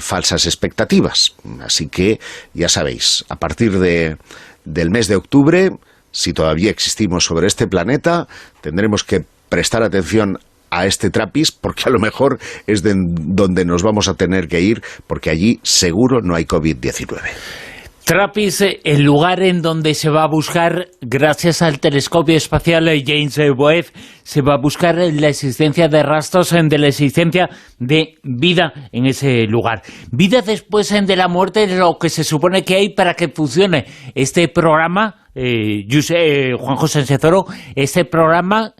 falsas expectativas. Así que, ya sabéis, a partir del mes de octubre, si todavía existimos sobre este planeta, tendremos que prestar atención a este TRAPPIST, porque a lo mejor es donde nos vamos a tener que ir, porque allí seguro no hay COVID-19. TRAPPIST, el lugar en donde se va a buscar, gracias al telescopio espacial James Webb, se va a buscar la existencia de rastros de la existencia de vida en ese lugar. Vida después de la muerte, es lo que se supone que hay para que funcione este programa, Juan José Senzoro, este programa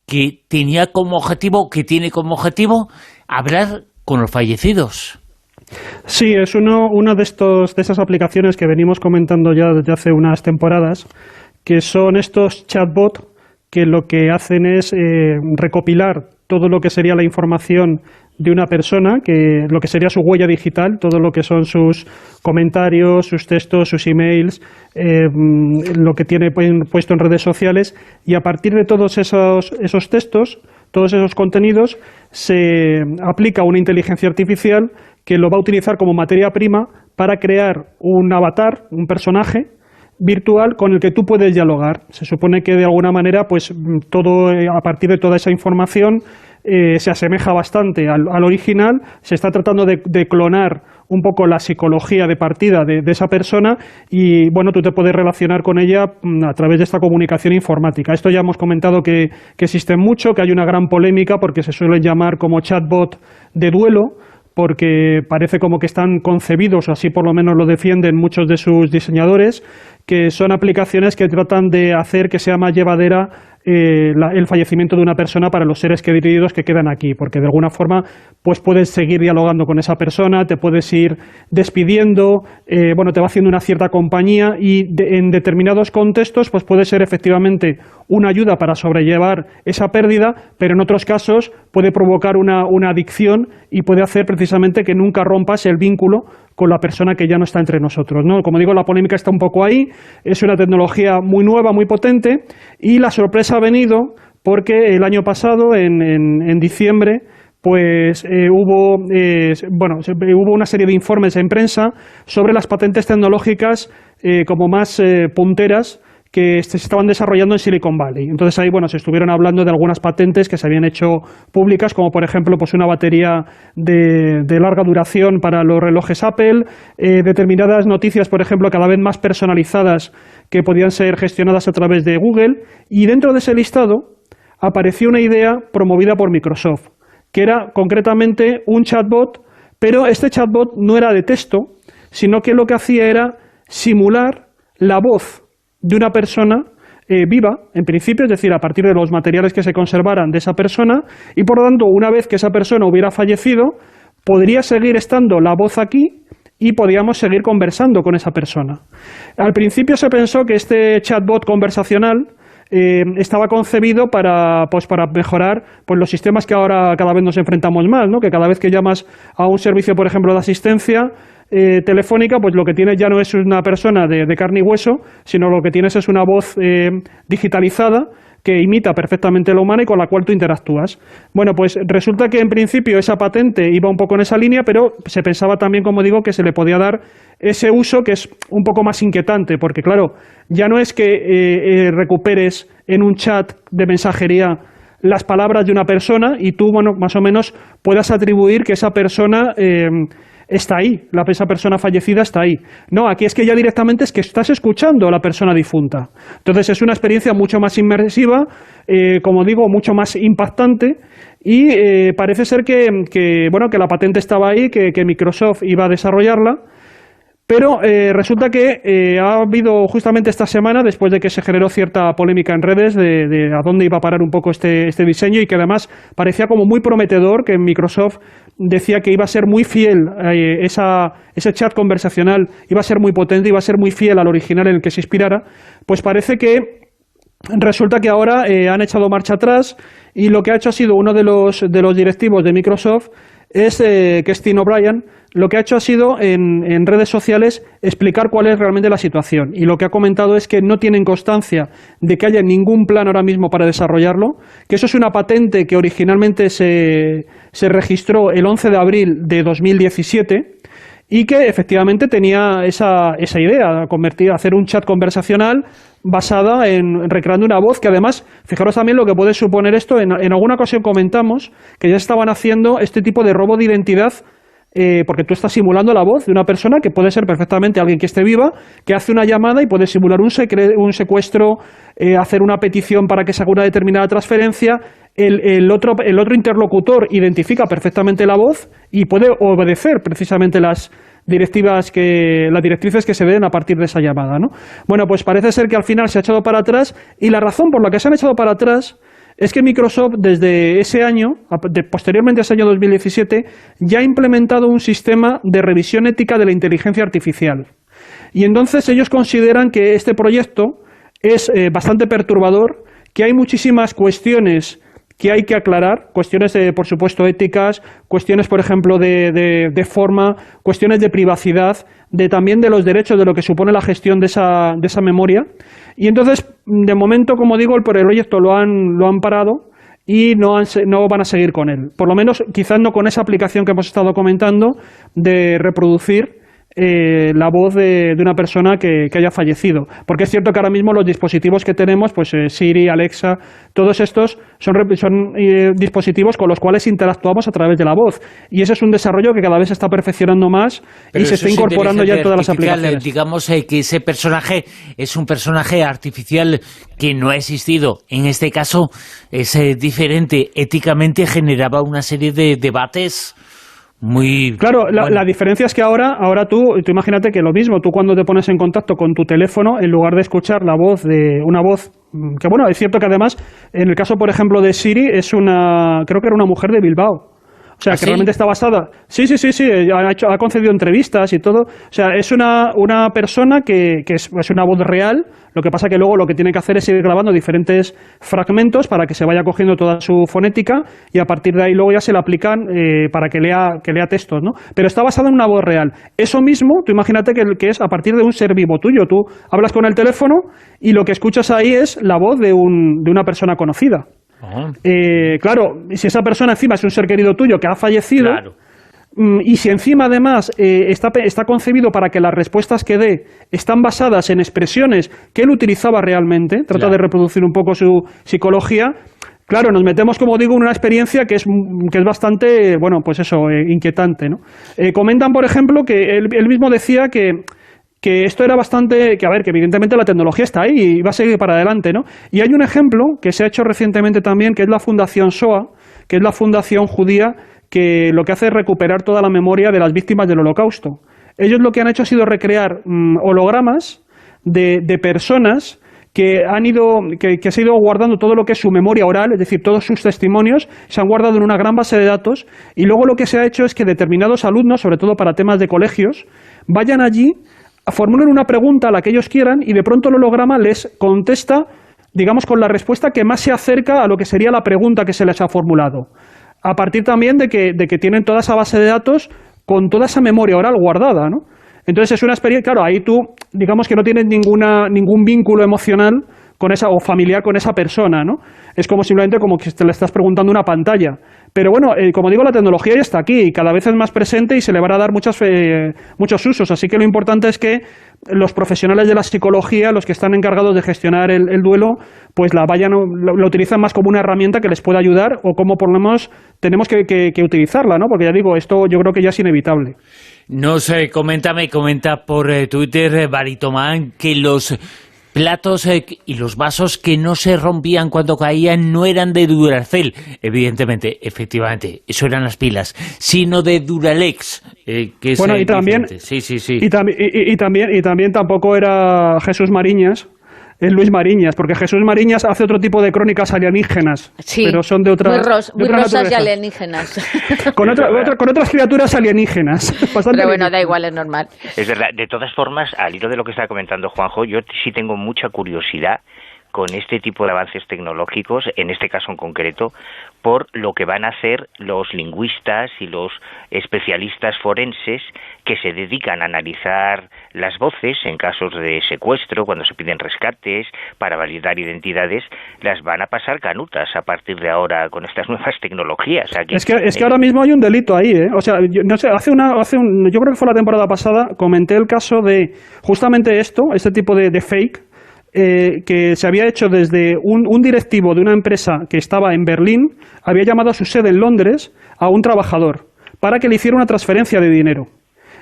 que tiene como objetivo hablar con los fallecidos. Sí, es una de esas aplicaciones que venimos comentando ya desde hace unas temporadas, que son estos chatbots que lo que hacen es recopilar todo lo que sería la información de una persona, que lo que sería su huella digital, todo lo que son sus comentarios, sus textos, sus emails, lo que tiene puesto en redes sociales, y a partir de todos esos textos, todos esos contenidos, se aplica una inteligencia artificial que lo va a utilizar como materia prima para crear un avatar, un personaje virtual con el que tú puedes dialogar. Se supone que de alguna manera, pues todo a partir de toda esa información se asemeja bastante al original. Se está tratando de clonar un poco la psicología de partida de esa persona y, bueno, tú te puedes relacionar con ella a través de esta comunicación informática. Esto ya hemos comentado que existe mucho, que hay una gran polémica porque se suelen llamar como chatbot de duelo, porque parece como que están concebidos, o así por lo menos lo defienden muchos de sus diseñadores, que son aplicaciones que tratan de hacer que sea más llevadera el fallecimiento de una persona para los seres queridos que quedan aquí, porque de alguna forma pues puedes seguir dialogando con esa persona, te puedes ir despidiendo, te va haciendo una cierta compañía y en determinados contextos pues puede ser efectivamente una ayuda para sobrellevar esa pérdida, pero en otros casos puede provocar una adicción y puede hacer precisamente que nunca rompas el vínculo con la persona que ya no está entre nosotros, ¿no? Como digo, la polémica está un poco ahí, es una tecnología muy nueva, muy potente, y la sorpresa ha venido porque el año pasado, en diciembre, pues hubo una serie de informes en prensa sobre las patentes tecnológicas como más punteras que se estaban desarrollando en Silicon Valley. Entonces ahí, se estuvieron hablando de algunas patentes que se habían hecho públicas, como por ejemplo pues una batería de larga duración para los relojes Apple, determinadas noticias, por ejemplo, cada vez más personalizadas que podían ser gestionadas a través de Google, y dentro de ese listado apareció una idea promovida por Microsoft, que era concretamente un chatbot, pero este chatbot no era de texto, sino que lo que hacía era simular la voz de una persona viva, en principio, es decir, a partir de los materiales que se conservaran de esa persona, y por lo tanto, una vez que esa persona hubiera fallecido, podría seguir estando la voz aquí y podíamos seguir conversando con esa persona. Al principio se pensó que este chatbot conversacional estaba concebido para mejorar pues los sistemas que ahora cada vez nos enfrentamos más, ¿no? Que cada vez que llamas a un servicio, por ejemplo, de asistencia telefónica, pues lo que tienes ya no es una persona de carne y hueso, sino lo que tienes es una voz digitalizada que imita perfectamente la humana y con la cual tú interactúas. Bueno, pues resulta que en principio esa patente iba un poco en esa línea, pero se pensaba también, como digo, que se le podía dar ese uso que es un poco más inquietante, porque claro, ya no es que recuperes en un chat de mensajería las palabras de una persona y tú, más o menos puedas atribuir que esa persona está ahí, esa persona fallecida está ahí. No, aquí es que ya directamente es que estás escuchando a la persona difunta. Entonces es una experiencia mucho más inmersiva, como digo, mucho más impactante, y parece ser que la patente estaba ahí, que Microsoft iba a desarrollarla. Pero resulta que ha habido justamente esta semana, después de que se generó cierta polémica en redes de a dónde iba a parar un poco este diseño, y que además parecía como muy prometedor, que Microsoft decía que iba a ser muy fiel, ese chat conversacional iba a ser muy potente, iba a ser muy fiel al original en el que se inspirara. Pues parece que resulta que ahora han echado marcha atrás, y lo que ha hecho ha sido uno de los directivos de Microsoft, que es Tim O'Brien. Lo que ha hecho ha sido en redes sociales explicar cuál es realmente la situación, y lo que ha comentado es que no tienen constancia de que haya ningún plan ahora mismo para desarrollarlo, que eso es una patente que originalmente se registró el 11 de abril de 2017 y que efectivamente tenía esa idea, hacer un chat conversacional basada en recreando una voz, que además, fijaros también lo que puede suponer esto, en alguna ocasión comentamos que ya estaban haciendo este tipo de robo de identidad, porque tú estás simulando la voz de una persona que puede ser perfectamente alguien que esté viva, que hace una llamada y puede simular un secuestro, hacer una petición para que se haga una determinada transferencia. El otro interlocutor identifica perfectamente la voz y puede obedecer precisamente las directrices que se den a partir de esa llamada, ¿no? Bueno, pues parece ser que al final se ha echado para atrás, y la razón por la que se han echado para atrás es que Microsoft desde ese año, posteriormente a ese año 2017, ya ha implementado un sistema de revisión ética de la inteligencia artificial. Y entonces ellos consideran que este proyecto es bastante perturbador, que hay muchísimas cuestiones que hay que aclarar, cuestiones por supuesto éticas, cuestiones por ejemplo de forma, cuestiones de privacidad, también de los derechos, de lo que supone la gestión de esa memoria. Y entonces, de momento, como digo, el proyecto lo han parado y no van a seguir con él. Por lo menos, quizás no con esa aplicación que hemos estado comentando de reproducir la voz de una persona que haya fallecido. Porque es cierto que ahora mismo los dispositivos que tenemos, pues Siri, Alexa, todos estos son dispositivos con los cuales interactuamos a través de la voz. Y ese es un desarrollo que cada vez se está perfeccionando más. Pero y se está incorporando ya en todas las aplicaciones. Digamos que ese personaje es un personaje artificial que no ha existido. En este caso es diferente. Éticamente generaba una serie de debates muy... Claro, la diferencia es que ahora tú imagínate que lo mismo, tú cuando te pones en contacto con tu teléfono, en lugar de escuchar la voz de una voz, que bueno, es cierto que además, en el caso, por ejemplo, de Siri, creo que era una mujer de Bilbao. O sea, que realmente está basada... Sí, ha concedido entrevistas y todo. O sea, es una persona que es una voz real. Lo que pasa que luego lo que tiene que hacer es ir grabando diferentes fragmentos para que se vaya cogiendo toda su fonética, y a partir de ahí luego ya se le aplican para que lea textos, ¿no? Pero está basada en una voz real. Eso mismo, tú imagínate que es a partir de un ser vivo tuyo. Tú hablas con el teléfono y lo que escuchas ahí es la voz de una persona conocida. Claro, si esa persona encima es un ser querido tuyo que ha fallecido, claro, y si encima además está concebido para que las respuestas que dé están basadas en expresiones que él utilizaba realmente, trata de reproducir un poco su psicología, claro, nos metemos, como digo, en una experiencia que es bastante, bueno, pues eso, inquietante, ¿no? Comentan, por ejemplo, que él mismo decía que esto era bastante, que evidentemente la tecnología está ahí y va a seguir para adelante, ¿no? Y hay un ejemplo que se ha hecho recientemente también, que es la Fundación SOA, que es la fundación judía que lo que hace es recuperar toda la memoria de las víctimas del Holocausto. Ellos lo que han hecho ha sido recrear hologramas de personas que se han ido guardando todo lo que es su memoria oral, es decir, todos sus testimonios, se han guardado en una gran base de datos, y luego lo que se ha hecho es que determinados alumnos, sobre todo para temas de colegios, vayan allí, formulen una pregunta a la que ellos quieran, y de pronto el holograma les contesta, digamos, con la respuesta que más se acerca a lo que sería la pregunta que se les ha formulado. A partir también de que tienen toda esa base de datos con toda esa memoria oral guardada, ¿no? Entonces es una experiencia, claro, ahí tú, digamos que no tienes ningún vínculo emocional con esa, o familiar con esa persona, ¿no? Es como simplemente como que te le estás preguntando una pantalla. Pero bueno, como digo, la tecnología ya está aquí y cada vez es más presente y se le van a dar muchos usos. Así que lo importante es que los profesionales de la psicología, los que están encargados de gestionar el duelo, pues la utilizan más como una herramienta que les pueda ayudar, o como por lo menos tenemos que utilizarla, ¿no? Porque ya digo, esto yo creo que ya es inevitable. Me comenta por Twitter, Baritomán, que los platos y los vasos que no se rompían cuando caían no eran de Duracell, evidentemente, efectivamente, eso eran las pilas, sino de Duralex, que es y también, sí. Y también tampoco era Jesús Mariñas, es Luis Mariñas, porque Jesús Mariñas hace otro tipo de crónicas alienígenas, sí, pero son de otra muy rosas y alienígenas. con otras criaturas alienígenas. Pero bueno, da igual, es normal. Es verdad. De todas formas, al hilo de lo que estaba comentando Juanjo, yo sí tengo mucha curiosidad con este tipo de avances tecnológicos, en este caso en concreto, por lo que van a hacer los lingüistas y los especialistas forenses que se dedican a analizar las voces en casos de secuestro, cuando se piden rescates, para validar identidades, las van a pasar canutas a partir de ahora con estas nuevas tecnologías. O sea que, es que ahora mismo hay un delito ahí, ¿eh? O sea, yo no sé, yo creo que fue la temporada pasada, comenté el caso de justamente este tipo de fake, que se había hecho desde un directivo de una empresa que estaba en Berlín, había llamado a su sede en Londres a un trabajador para que le hiciera una transferencia de dinero.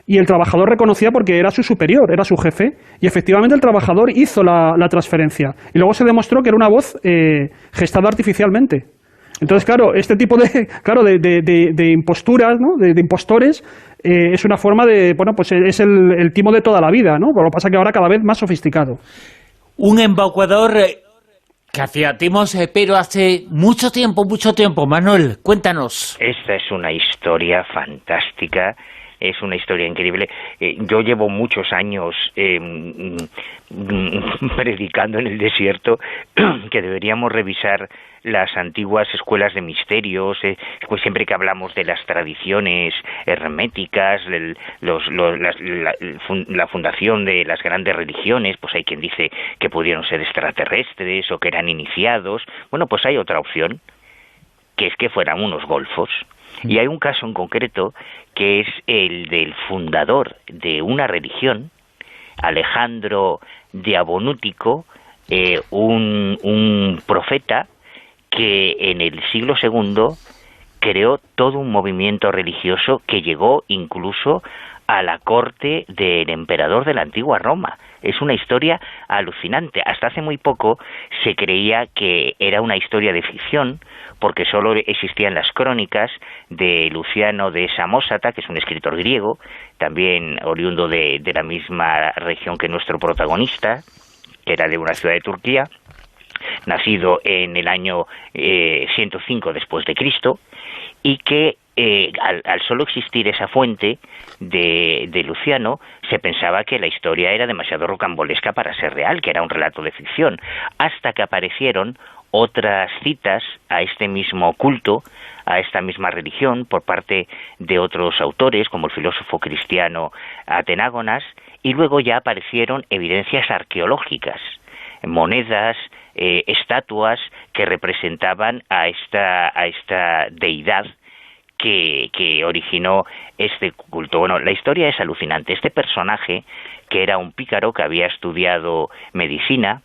Y el trabajador reconocía porque era su superior, era su jefe, y efectivamente el trabajador hizo la transferencia. Y luego se demostró que era una voz gestada artificialmente. Entonces, claro, este tipo de imposturas, ¿no? de impostores, es una forma de, bueno, pues es el timo de toda la vida, ¿no? Pero lo que pasa es que ahora cada vez más sofisticado. Un embaucador que hacía timos, pero hace mucho tiempo. Manuel, cuéntanos. Esta es una historia fantástica, es una historia increíble. Yo llevo muchos años predicando en el desierto que deberíamos revisar las antiguas escuelas de misterios, pues siempre que hablamos de las tradiciones herméticas, la fundación de las grandes religiones, pues hay quien dice que pudieron ser extraterrestres o que eran iniciados. Bueno, pues hay otra opción, que es que fueran unos golfos. Y hay un caso en concreto que es el del fundador de una religión, Alejandro Diabonútico, un profeta que en el siglo II creó todo un movimiento religioso que llegó incluso a la corte del emperador de la antigua Roma. Es una historia alucinante. Hasta hace muy poco se creía que era una historia de ficción, porque solo existían las crónicas de Luciano de Samosata, que es un escritor griego, también oriundo de la misma región que nuestro protagonista, que era de una ciudad de Turquía, nacido en el año 105 después de Cristo, y que al solo existir esa fuente de Luciano, se pensaba que la historia era demasiado rocambolesca para ser real, que era un relato de ficción, hasta que aparecieron otras citas a este mismo culto, a esta misma religión, por parte de otros autores, como el filósofo cristiano Atenágonas, y luego ya aparecieron evidencias arqueológicas, monedas, estatuas que representaban a esta deidad que originó este culto. Bueno, la historia es alucinante. Este personaje, que era un pícaro que había estudiado medicina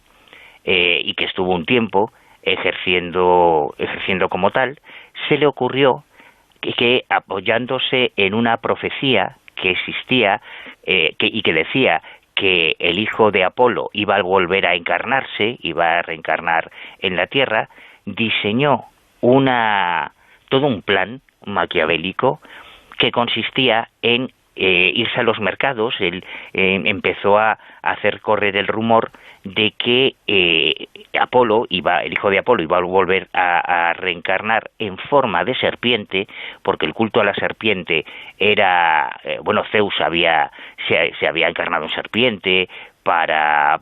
y que estuvo un tiempo ejerciendo como tal, se le ocurrió que apoyándose en una profecía que existía y que decía que el hijo de Apolo iba a volver a encarnarse, iba a reencarnar en la Tierra, diseñó todo un plan maquiavélico que consistía en irse a los mercados. Él empezó a hacer correr el rumor de que el hijo de Apolo iba a volver a reencarnar en forma de serpiente, porque el culto a la serpiente era, Zeus se había encarnado en serpiente para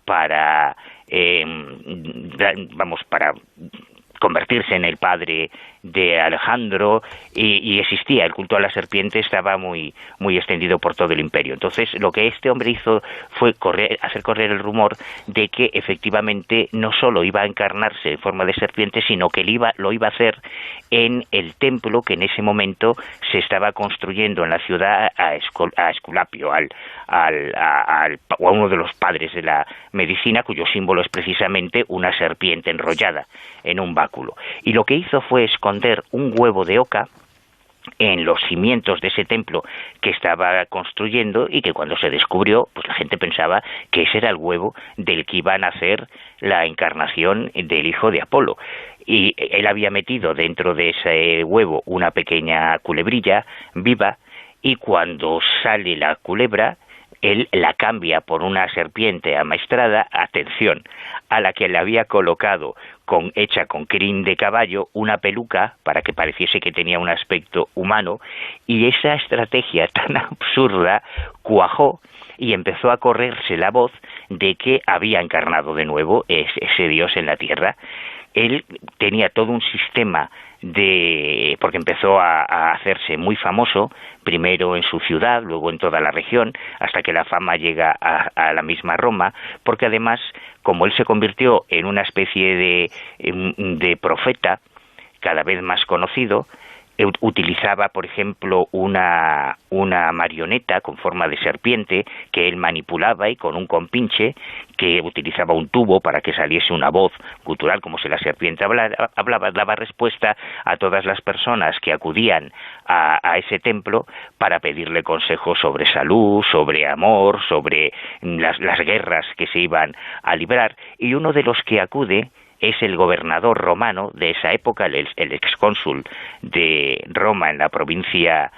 convertirse en el padre de Alejandro, y existía, el culto a la serpiente estaba muy, muy extendido por todo el imperio. Entonces, lo que este hombre hizo fue hacer correr el rumor de que efectivamente no solo iba a encarnarse en forma de serpiente, sino que lo iba a hacer en el templo que en ese momento se estaba construyendo en la ciudad a Esculapio, a uno de los padres de la medicina, cuyo símbolo es precisamente una serpiente enrollada en un báculo. Y lo que hizo fue esconder un huevo de oca en los cimientos de ese templo que estaba construyendo, y que cuando se descubrió, pues la gente pensaba que ese era el huevo del que iba a nacer la encarnación del hijo de Apolo. Y él había metido dentro de ese huevo una pequeña culebrilla viva, y cuando sale la culebra, él la cambia por una serpiente amaestrada, atención, a la que le había colocado, hecha con crin de caballo, una peluca para que pareciese que tenía un aspecto humano, y esa estrategia tan absurda cuajó y empezó a correrse la voz de que había encarnado de nuevo ese Dios en la tierra. Él tenía todo un sistema porque empezó a hacerse muy famoso, primero en su ciudad, luego en toda la región, hasta que la fama llega a la misma Roma, porque además, como él se convirtió en una especie de profeta cada vez más conocido, utilizaba, por ejemplo, una marioneta con forma de serpiente que él manipulaba, y con un compinche que utilizaba un tubo para que saliese una voz gutural, como si la serpiente hablaba, daba respuesta a todas las personas que acudían a ese templo para pedirle consejos sobre salud, sobre amor, sobre las guerras que se iban a librar. Y uno de los que acude es el gobernador romano de esa época, el excónsul de Roma en la provincia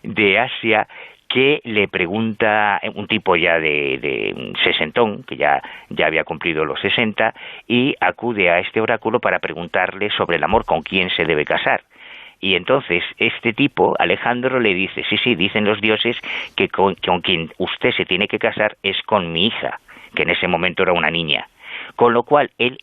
de Asia, que le pregunta, un tipo ya de sesentón, que ya había cumplido los 60, y acude a este oráculo para preguntarle sobre el amor, con quién se debe casar. Y entonces este tipo, Alejandro, le dice, sí, dicen los dioses que con quien usted se tiene que casar es con mi hija, que en ese momento era una niña. Con lo cual, él,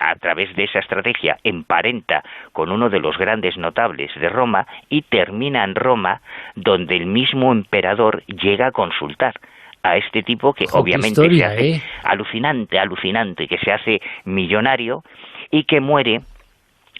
a través de esa estrategia, emparenta con uno de los grandes notables de Roma y termina en Roma, donde el mismo emperador llega a consultar a este tipo que obviamente se hace alucinante, que se hace millonario y que muere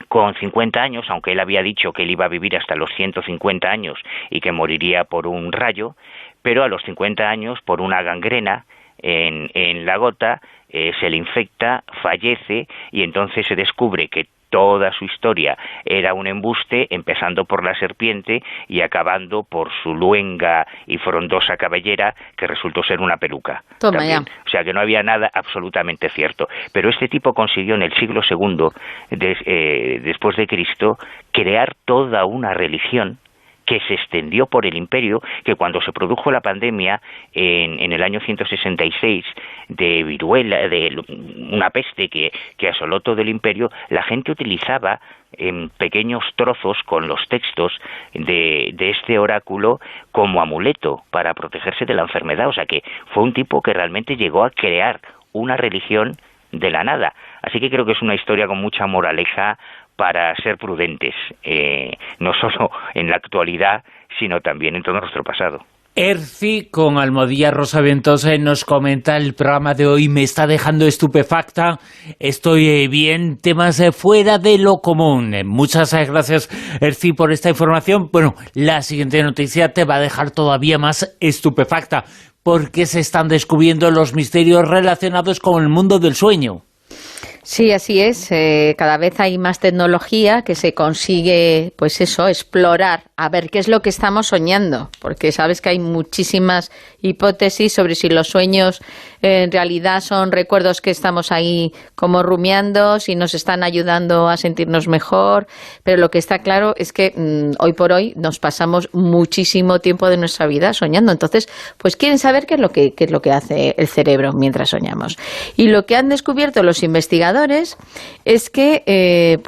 con 50 años, aunque él había dicho que él iba a vivir hasta los 150 años y que moriría por un rayo, pero a los 50 años, por una gangrena en la gota, se le infecta, fallece, y entonces se descubre que toda su historia era un embuste, empezando por la serpiente y acabando por su luenga y frondosa cabellera, que resultó ser una peluca. Toma ya. O sea que no había nada absolutamente cierto. Pero este tipo consiguió en el siglo II, después de Cristo, crear toda una religión que se extendió por el imperio, que cuando se produjo la pandemia en el año 166 de viruela, de una peste que asoló todo el imperio, la gente utilizaba en pequeños trozos con los textos de este oráculo como amuleto para protegerse de la enfermedad. O sea que fue un tipo que realmente llegó a crear una religión de la nada. Así que creo que es una historia con mucha moraleja para ser prudentes, no solo en la actualidad, sino también en todo nuestro pasado. Erci, con Almodía Rosa Ventosa, nos comenta: el programa de hoy me está dejando estupefacta, estoy bien, temas fuera de lo común. Muchas gracias, Erci, por esta información. Bueno, la siguiente noticia te va a dejar todavía más estupefacta, porque se están descubriendo los misterios relacionados con el mundo del sueño. Sí, así es. Cada vez hay más tecnología que se consigue, pues eso, explorar, a ver qué es lo que estamos soñando, porque sabes que hay muchísimas hipótesis sobre si los sueños en realidad son recuerdos que estamos ahí como rumiando, si nos están ayudando a sentirnos mejor, pero lo que está claro es que hoy por hoy nos pasamos muchísimo tiempo de nuestra vida soñando. Entonces, pues quieren saber qué es lo que hace el cerebro mientras soñamos. Y lo que han descubierto los investigadores es que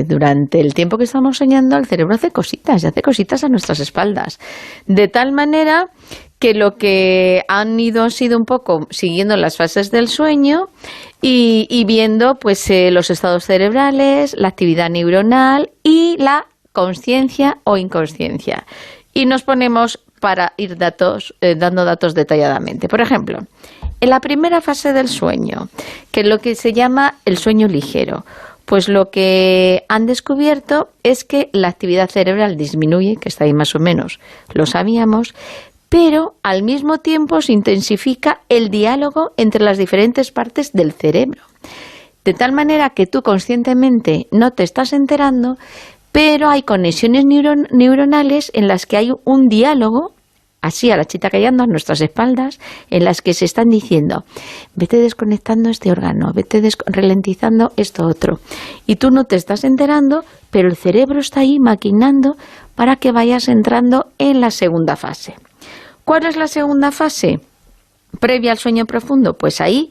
durante el tiempo que estamos soñando el cerebro hace cositas a nuestras espaldas, de tal manera que lo que han ido sido un poco siguiendo las fases del sueño y viendo pues los estados cerebrales, la actividad neuronal y la consciencia o inconsciencia, y nos ponemos para ir dando datos detalladamente. Por ejemplo, en la primera fase del sueño, que es lo que se llama el sueño ligero, pues lo que han descubierto es que la actividad cerebral disminuye, que está ahí más o menos, lo sabíamos, pero al mismo tiempo se intensifica el diálogo entre las diferentes partes del cerebro. De tal manera que tú conscientemente no te estás enterando, pero hay conexiones neuronales en las que hay un diálogo, así a la chita callando a nuestras espaldas, en las que se están diciendo, vete desconectando este órgano, vete ralentizando esto otro. Y tú no te estás enterando, pero el cerebro está ahí maquinando para que vayas entrando en la segunda fase. ¿Cuál es la segunda fase? Previa al sueño profundo, pues ahí,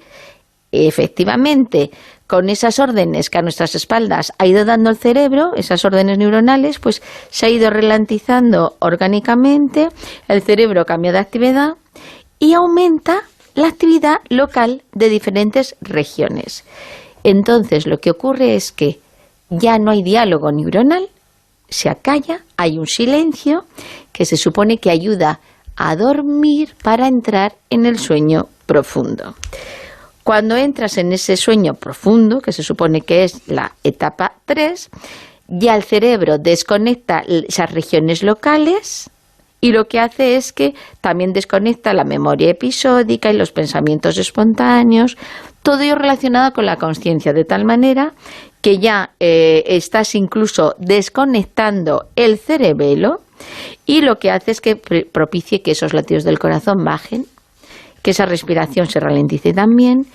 efectivamente, con esas órdenes que a nuestras espaldas ha ido dando el cerebro, esas órdenes neuronales, pues se ha ido ralentizando orgánicamente, el cerebro cambia de actividad y aumenta la actividad local de diferentes regiones. Entonces, lo que ocurre es que ya no hay diálogo neuronal, se acalla, hay un silencio que se supone que ayuda a dormir para entrar en el sueño profundo. Cuando entras en ese sueño profundo, que se supone que es la etapa 3, ya el cerebro desconecta esas regiones locales y lo que hace es que también desconecta la memoria episódica y los pensamientos espontáneos, todo ello relacionado con la consciencia, de tal manera que ya estás incluso desconectando el cerebelo y lo que hace es que propicie que esos latidos del corazón bajen, que esa respiración se ralentice también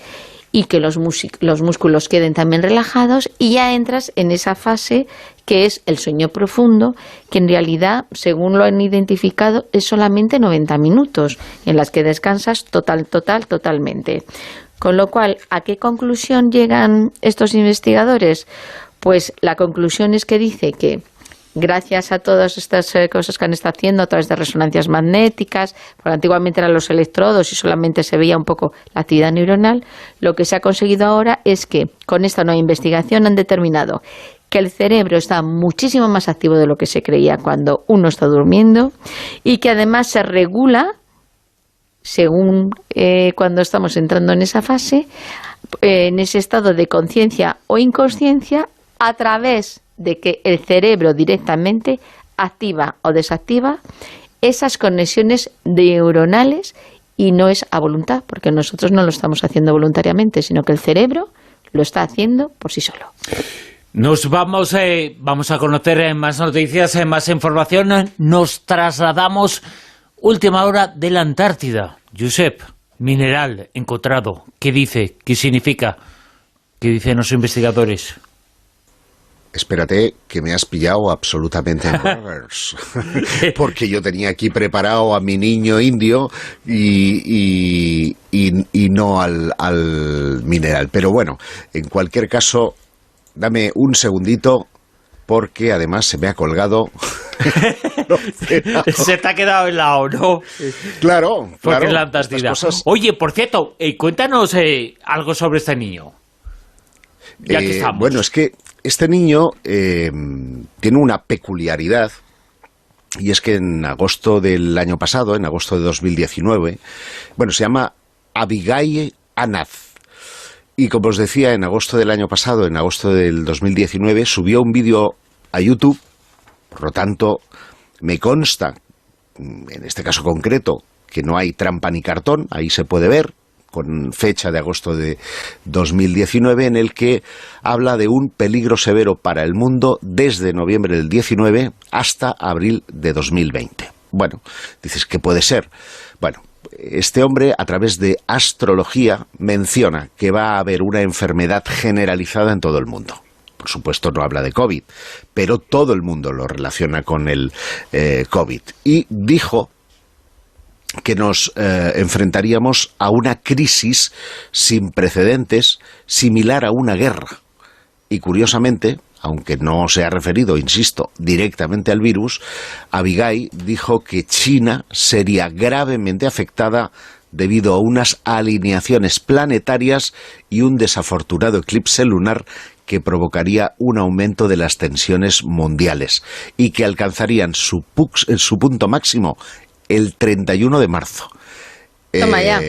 y que los músculos queden también relajados y ya entras en esa fase que es el sueño profundo, que en realidad, según lo han identificado, es solamente 90 minutos en las que descansas totalmente. Con lo cual, ¿a qué conclusión llegan estos investigadores? Pues la conclusión es que dice que gracias a todas estas cosas que han estado haciendo a través de resonancias magnéticas, porque antiguamente eran los electrodos y solamente se veía un poco la actividad neuronal, lo que se ha conseguido ahora es que con esta nueva investigación han determinado que el cerebro está muchísimo más activo de lo que se creía cuando uno está durmiendo y que además se regula según cuando estamos entrando en esa fase, en ese estado de conciencia o inconsciencia, a través de que el cerebro directamente activa o desactiva esas conexiones neuronales y no es a voluntad, porque nosotros no lo estamos haciendo voluntariamente, sino que el cerebro lo está haciendo por sí solo. Nos vamos a conocer más noticias, más información. Nos trasladamos última hora de la Antártida. Josep, mineral encontrado. ¿Qué dice? ¿Qué significa? ¿Qué dicen los investigadores? Espérate, que me has pillado absolutamente en reverse. Porque yo tenía aquí preparado a mi niño indio y no al mineral. Pero bueno, en cualquier caso, dame un segundito, porque además se me ha colgado. Se te ha quedado helado, ¿no? Claro. Porque es la Antártida. Oye, por cierto, cuéntanos algo sobre este niño. Ya que estamos. Bueno, es que este niño tiene una peculiaridad, y es que en agosto del año pasado, en agosto de 2019, bueno, se llama Abigail Anath. Y como os decía, en agosto del año pasado, en agosto del 2019, subió un vídeo a YouTube. Por lo tanto, me consta, en este caso concreto, que no hay trampa ni cartón, ahí se puede ver, con fecha de agosto de 2019, en el que habla de un peligro severo para el mundo desde noviembre del 19 hasta abril de 2020. Bueno, dices, ¿qué puede ser? Bueno, este hombre, a través de astrología, menciona que va a haber una enfermedad generalizada en todo el mundo. Por supuesto, no habla de COVID, pero todo el mundo lo relaciona con el COVID. Y dijo que nos enfrentaríamos a una crisis sin precedentes, similar a una guerra. Y curiosamente, aunque no se ha referido, insisto, directamente al virus, Abigail dijo que China sería gravemente afectada debido a unas alineaciones planetarias y un desafortunado eclipse lunar que provocaría un aumento de las tensiones mundiales y que alcanzarían su punto máximo el 31 de marzo. Toma ya.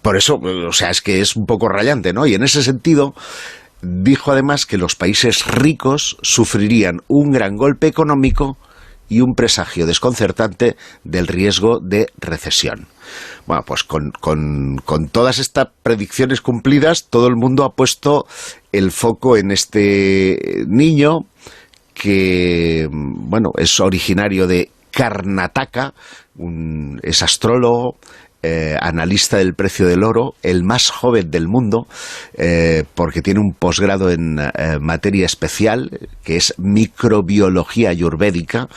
Por eso, o sea, es que es un poco rayante, ¿no? Y en ese sentido, dijo además que los países ricos sufrirían un gran golpe económico y un presagio desconcertante del riesgo de recesión. Bueno, pues con todas estas predicciones cumplidas, todo el mundo ha puesto el foco en este niño que, bueno, es originario de Karnataka, es astrólogo, analista del precio del oro, el más joven del mundo, porque tiene un posgrado en materia especial, que es microbiología ayurvédica,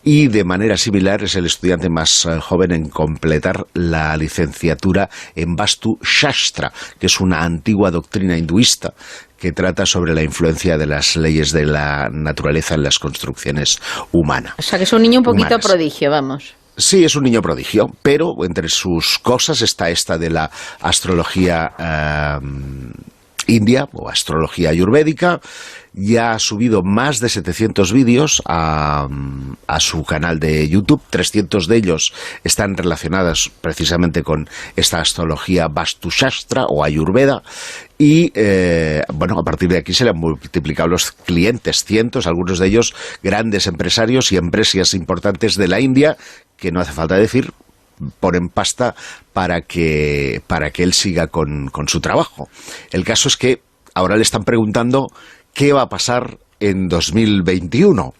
y de manera similar es el estudiante más joven en completar la licenciatura en Vastu Shastra, que es una antigua doctrina hinduista que trata sobre la influencia de las leyes de la naturaleza en las construcciones humanas. O sea, que es un niño un poquito prodigio, vamos. Sí, es un niño prodigio, pero entre sus cosas está esta de la astrología india o astrología ayurvédica. Ya ha subido más de 700 vídeos a su canal de YouTube. 300 de ellos están relacionados precisamente con esta astrología Vastu Shastra o Ayurveda. Y, bueno, a partir de aquí se le han multiplicado los clientes, cientos, algunos de ellos grandes empresarios y empresas importantes de la India, que no hace falta decir, ponen pasta para que él siga con su trabajo. El caso es que ahora le están preguntando qué va a pasar en 2021.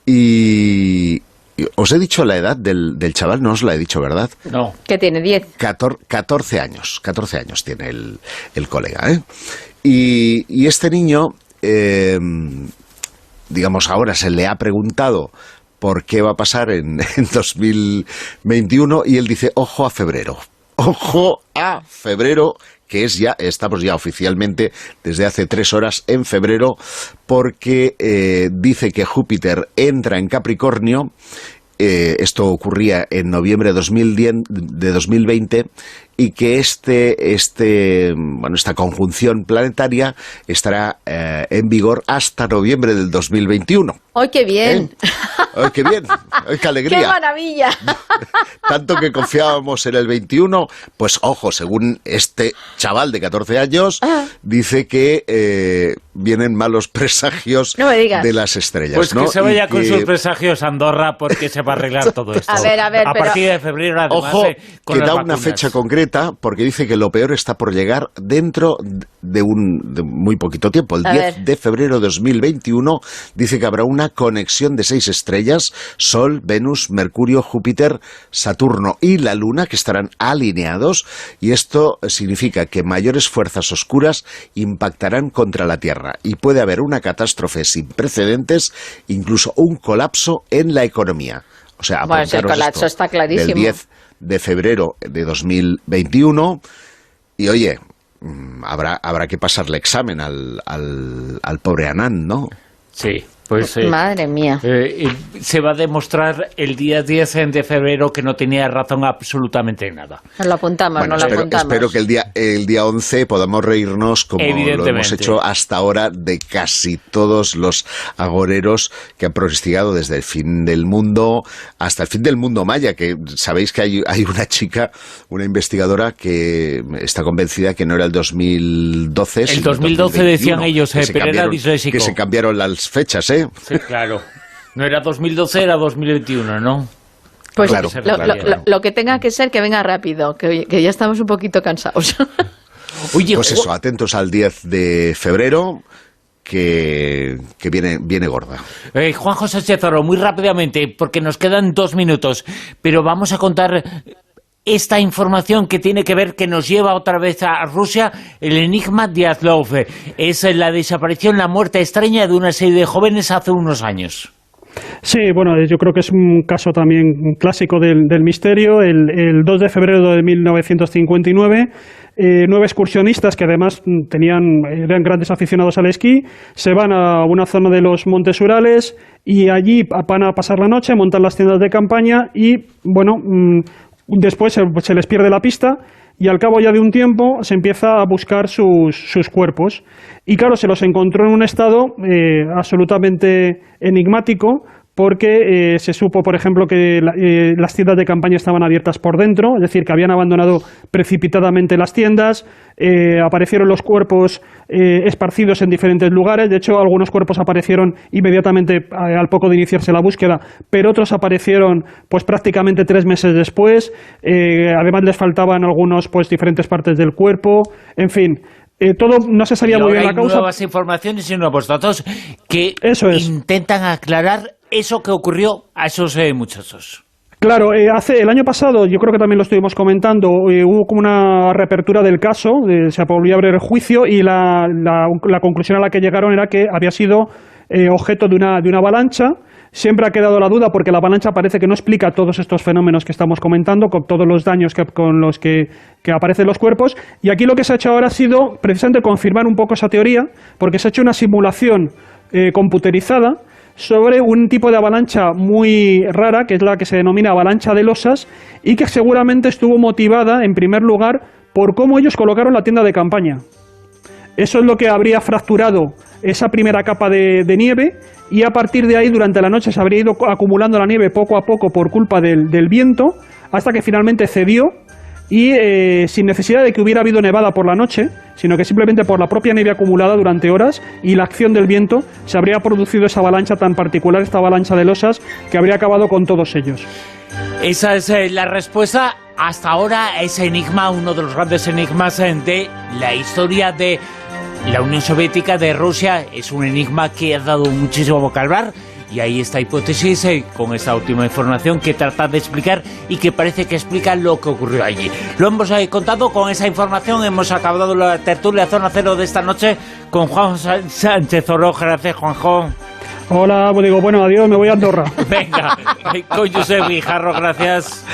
Y os he dicho la edad del chaval, no os la he dicho, ¿verdad? No. ¿Qué tiene? 10. 14 años. 14 años tiene el colega, ¿eh? Y este niño, digamos, ahora se le ha preguntado por qué va a pasar en 2021 y él dice, ojo a febrero. Ojo a febrero, que es ya, estamos ya oficialmente desde hace 3 horas en febrero, porque dice que Júpiter entra en Capricornio. Esto ocurría en noviembre de 2020 y que esta conjunción planetaria estará en vigor hasta noviembre del 2021. ¡Ay, qué bien! ¡Ay, qué bien! ¡Ay, qué alegría! ¡Qué maravilla! Tanto que confiábamos en el 21, pues ojo, según este chaval de 14 años, dice que vienen malos presagios de las estrellas. Pues ¿no? que se vaya con sus presagios a Andorra, porque se va a arreglar todo esto. A ver, a partir de febrero, además, ojo, con que las da vacunas. una fecha concreta, porque dice que lo peor está por llegar dentro de muy poquito tiempo. El 10 de febrero de 2021 dice que habrá una conexión de 6 estrellas, Sol, Venus, Mercurio, Júpiter, Saturno y la Luna, que estarán alineados, y esto significa que mayores fuerzas oscuras impactarán contra la Tierra y puede haber una catástrofe sin precedentes, incluso un colapso en la economía. O sea, bueno, el colapso está clarísimo. Del 10 de febrero de 2021, y oye, habrá que pasarle examen al pobre Anand, ¿no? Sí. Pues, madre mía. Se va a demostrar el día 10 de febrero que no tenía razón absolutamente nada. Nos lo apuntamos, bueno, espero que el día 11 podamos reírnos como lo hemos hecho hasta ahora de casi todos los agoreros que han pronosticado desde el fin del mundo hasta el fin del mundo maya, que sabéis que hay una chica, una investigadora que está convencida que no era el 2012. El 2012 decían ellos, pero era disléxico. Que se cambiaron las fechas, ¿eh? Sí, claro. No era 2012, era 2021, ¿no? Pues claro, lo que tenga que ser, que venga rápido, que ya estamos un poquito cansados. Oye, pues eso, atentos al 10 de febrero, que viene gorda. Juan José Chezoro, muy rápidamente, porque nos quedan 2 minutos, pero vamos a contar esta información que tiene que ver, que nos lleva otra vez a Rusia, el enigma de Azlov. Es la desaparición, la muerte extraña de una serie de jóvenes hace unos años. Sí, bueno, yo creo que es un caso también clásico del misterio. El 2 de febrero de 1959, 9 excursionistas que además eran grandes aficionados al esquí, se van a una zona de los Montes Urales y allí van a pasar la noche, montan las tiendas de campaña y, bueno, después se les pierde la pista y al cabo ya de un tiempo se empieza a buscar sus cuerpos. Y claro, se los encontró en un estado absolutamente enigmático, porque se supo, por ejemplo, que las tiendas de campaña estaban abiertas por dentro, es decir, que habían abandonado precipitadamente las tiendas, aparecieron los cuerpos esparcidos en diferentes lugares. De hecho, algunos cuerpos aparecieron inmediatamente al poco de iniciarse la búsqueda, pero otros aparecieron pues prácticamente 3 meses después. Además les faltaban algunos, pues diferentes partes del cuerpo, en fin. todo no se sabía muy bien la causa. Hay nuevas informaciones y nuevos datos que intentan aclarar eso que ocurrió a esos muchachos. Claro, el año pasado, yo creo que también lo estuvimos comentando, hubo como una reapertura del caso, se volvió a abrir el juicio y la conclusión a la que llegaron era que había sido objeto de una avalancha. Siempre ha quedado la duda porque la avalancha parece que no explica todos estos fenómenos que estamos comentando, con todos los daños con los que aparecen los cuerpos. Y aquí lo que se ha hecho ahora ha sido precisamente confirmar un poco esa teoría, porque se ha hecho una simulación computerizada sobre un tipo de avalancha muy rara, que es la que se denomina avalancha de losas, y que seguramente estuvo motivada, en primer lugar, por cómo ellos colocaron la tienda de campaña. Eso es lo que habría fracturado esa primera capa de nieve, y a partir de ahí, durante la noche, se habría ido acumulando la nieve poco a poco por culpa del viento, hasta que finalmente cedió, y sin necesidad de que hubiera habido nevada por la noche, sino que simplemente por la propia nieve acumulada durante horas y la acción del viento, se habría producido esa avalancha tan particular, esta avalancha de losas, que habría acabado con todos ellos. Esa es la respuesta hasta ahora, ese enigma, uno de los grandes enigmas de la historia de la Unión Soviética, de Rusia. Es un enigma que ha dado muchísimo que hablar. Y ahí esta hipótesis, con esta última información que trata de explicar y que parece que explica lo que ocurrió allí. Lo hemos contado con esa información. Hemos acabado la tertulia Zona Cero de esta noche con Juan Sánchez Oro. Gracias, Juanjo. Hola, digo, bueno, adiós, me voy a Andorra. Venga, con Josep Guijarro, gracias.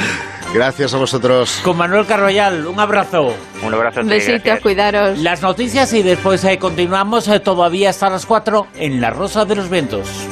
Gracias a vosotros. Con Manuel Carroyal, un abrazo. Un abrazo. Besitos, cuidaros. Las noticias y después continuamos todavía hasta las 4 en La Rosa de los Vientos.